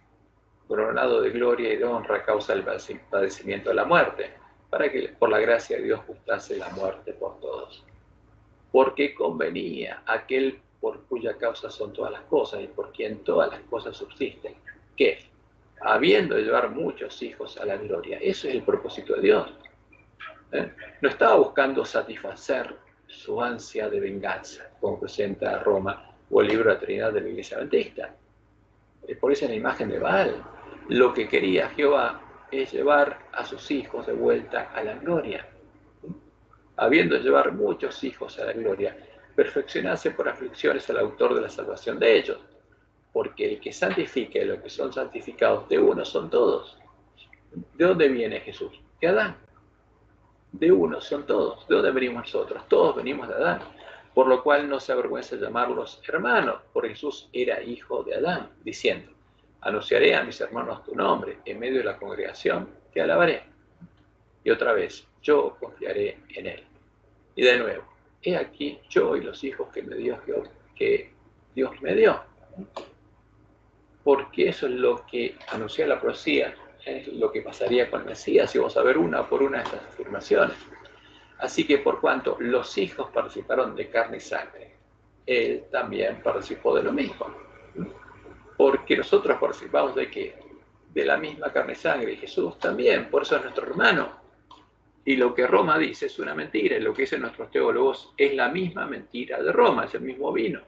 coronado de gloria y de honra a causa del padecimiento de la muerte, para que por la gracia de Dios gustase la muerte por todos. Porque convenía aquel por cuya causa son todas las cosas y por quien todas las cosas subsisten, que, habiendo de llevar muchos hijos a la gloria, eso es el propósito de Dios. No estaba buscando satisfacer su ansia de venganza, como presenta Roma o el libro de la Trinidad de la Iglesia Adventista. Por eso es la imagen de Baal. Lo que quería Jehová es llevar a sus hijos de vuelta a la gloria. Habiendo de llevar muchos hijos a la gloria, perfeccionarse por aflicciones al autor de la salvación de ellos, porque el que santifique lo que son santificados de uno son todos. ¿De dónde viene Jesús? De Adán. De uno son todos. ¿De dónde venimos nosotros? Todos venimos de Adán. Por lo cual no se avergüenza de llamarlos hermanos, porque Jesús era hijo de Adán, diciendo: anunciaré a mis hermanos tu nombre, en medio de la congregación te alabaré. Y otra vez, yo confiaré en él. Y de nuevo, he aquí yo y los hijos que Dios me dio. Porque eso es lo que anuncia la profecía, es lo que pasaría con el Mesías, y vamos a ver una por una de estas afirmaciones. Así que por cuanto los hijos participaron de carne y sangre, él también participó de lo mismo. Porque nosotros participamos de ¿qué? De la misma carne y sangre, y Jesús también, por eso es nuestro hermano. Y lo que Roma dice es una mentira, y lo que dicen nuestros teólogos es la misma mentira de Roma, es el mismo vino.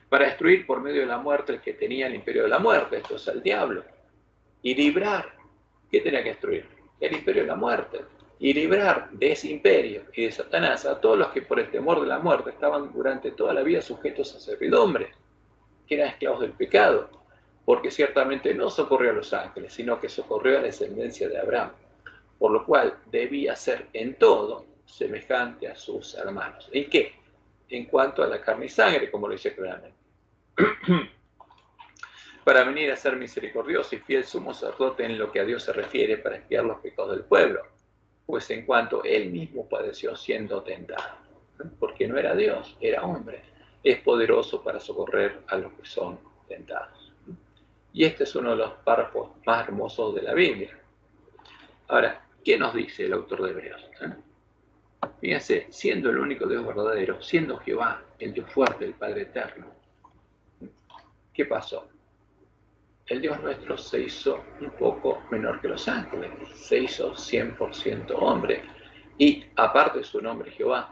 Para destruir por medio de la muerte el que tenía el imperio de la muerte, esto es el diablo. Y librar, ¿qué tenía que destruir? El imperio de la muerte. Y librar de ese imperio y de Satanás a todos los que por el temor de la muerte estaban durante toda la vida sujetos a servidumbre, que eran esclavos del pecado, porque ciertamente no socorrió a los ángeles, sino que socorrió a la descendencia de Abraham, por lo cual debía ser en todo semejante a sus hermanos. ¿En qué? En cuanto a la carne y sangre, como lo dice claramente. Para venir a ser misericordioso y fiel sumo sacerdote en lo que a Dios se refiere, para expiar los pecados del pueblo, pues en cuanto él mismo padeció siendo tentado, porque no era Dios, era hombre, es poderoso para socorrer a los que son tentados. Y este es uno de los párrafos más hermosos de la Biblia. Ahora, ¿qué nos dice el autor de Hebreos? Fíjense, siendo el único Dios verdadero, siendo Jehová, el Dios fuerte, el Padre eterno, ¿qué pasó? El Dios nuestro se hizo un poco menor que los ángeles, se hizo 100% hombre, y aparte de su nombre Jehová,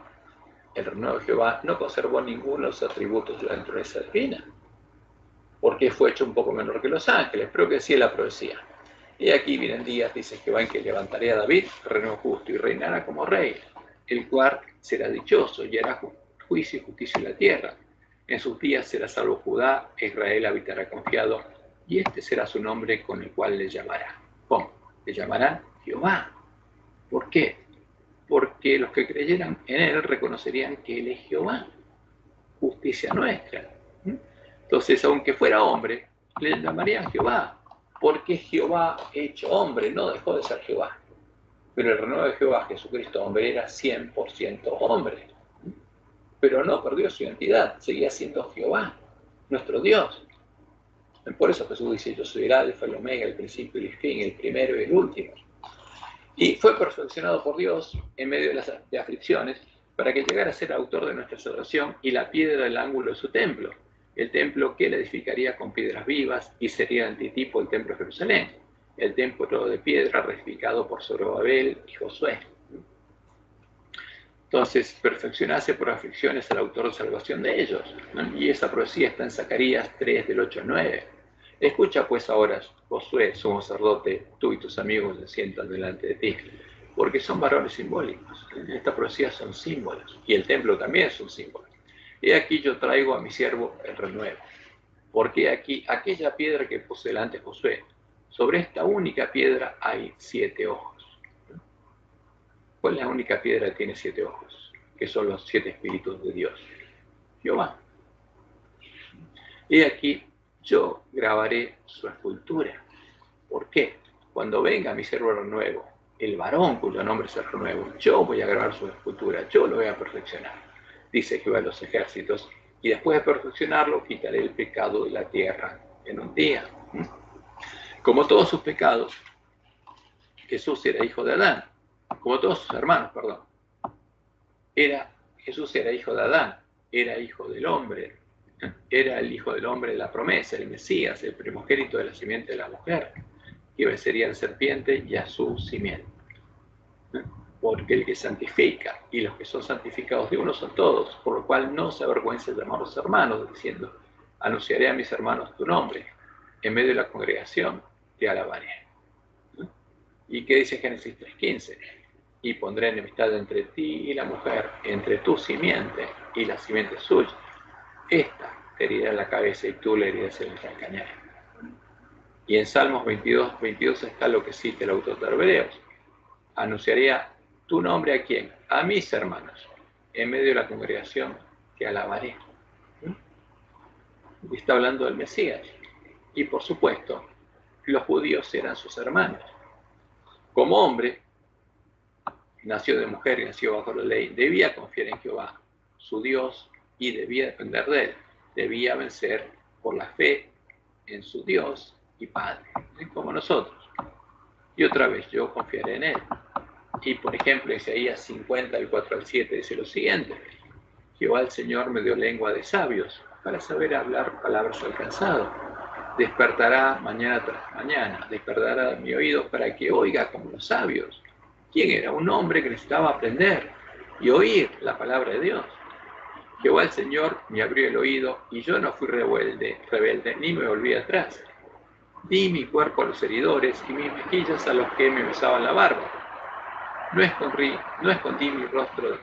el renuevo de Jehová no conservó ninguno de los atributos de la naturaleza divina, porque fue hecho un poco menor que los ángeles, pero que decía la profecía. Y aquí vienen días, dice Jehová, en que levantaré a David, reino justo, y reinará como rey, el cual será dichoso, y hará juicio y justicia en la tierra. En sus días será salvo Judá, e Israel habitará confiado, y este será su nombre con el cual le llamará. ¿Cómo? Le llamarán Jehová. ¿Por qué? Porque los que creyeran en él reconocerían que él es Jehová, justicia nuestra. Entonces, aunque fuera hombre, le llamarían Jehová, porque Jehová hecho hombre, no dejó de ser Jehová. Pero el renuevo de Jehová, Jesucristo hombre, era 100% hombre. Pero no perdió su identidad, seguía siendo Jehová, nuestro Dios. Por eso Jesús dice, yo soy el alfa, el omega, el principio y el fin, el primero y el último. Y fue perfeccionado por Dios en medio de las aflicciones para que llegara a ser autor de nuestra salvación y la piedra del ángulo de su templo, el templo que él edificaría con piedras vivas y sería el antitipo del templo de Jerusalén, el templo de piedra reedificado por Zorobabel y Josué. Entonces, perfeccionarse por aflicciones al autor de salvación de ellos. ¿No? Y esa profecía está en Zacarías 3, del 8 al 9. Escucha pues ahora, Josué, sumo sacerdote, tú y tus amigos se sientan delante de ti, porque son varones simbólicos. En esta profecía son símbolos, y el templo también es un símbolo. Y aquí yo traigo a mi siervo el renuevo, porque aquí aquella piedra que puse delante de Josué, sobre esta única piedra hay 7 ojos. ¿Cuál es la única piedra que tiene 7 ojos? Que son los 7 espíritus de Dios. Jehová. Y aquí yo grabaré su escultura. ¿Por qué? Cuando venga mi siervo renuevo, el varón cuyo nombre es el renuevo, yo voy a grabar su escultura, yo lo voy a perfeccionar, dice Jehová de los ejércitos, y después de perfeccionarlo quitaré el pecado de la tierra en un día. Como todos sus pecados, Jesús era hijo de Adán, como todos sus hermanos, perdón. Jesús era hijo de Adán, era hijo del hombre, era el hijo del hombre de la promesa, el Mesías, el primogénito de la simiente de la mujer, que vencería a la serpiente y a su simiente. Porque el que santifica y los que son santificados de uno son todos, por lo cual no se avergüenza de llamarlos hermanos, diciendo, anunciaré a mis hermanos tu nombre, en medio de la congregación te alabaré. ¿Y qué dice Génesis 3:15? Y pondré enemistad entre ti y la mujer, entre tu simiente y la simiente suya. Esta te herirá en la cabeza y tú le herirás en el calcañar. Y en Salmos 22 está lo que cita el autor de Hebreos. Anunciaría tu nombre a quién? A mis hermanos. En medio de la congregación te alabaré. Y está hablando del Mesías. Y por supuesto, los judíos eran sus hermanos. Como hombre, nació de mujer y nació bajo la ley, debía confiar en Jehová, su Dios, y debía depender de él. Debía vencer por la fe en su Dios y Padre, como nosotros. Y otra vez, yo confiaré en él. Y por ejemplo, Isaías 50, del 4 al 7 dice lo siguiente: Jehová el Señor me dio lengua de sabios para saber hablar palabras al cansado. Despertará mañana tras mañana, despertará mi oído para que oiga como los sabios. ¿Quién era? Un hombre que necesitaba aprender y oír la palabra de Dios. Jehová el Señor me abrió el oído y yo no fui rebelde ni me volví atrás. Di mi cuerpo a los heridores y mis mejillas a los que me besaban la barba. No escondí mi rostro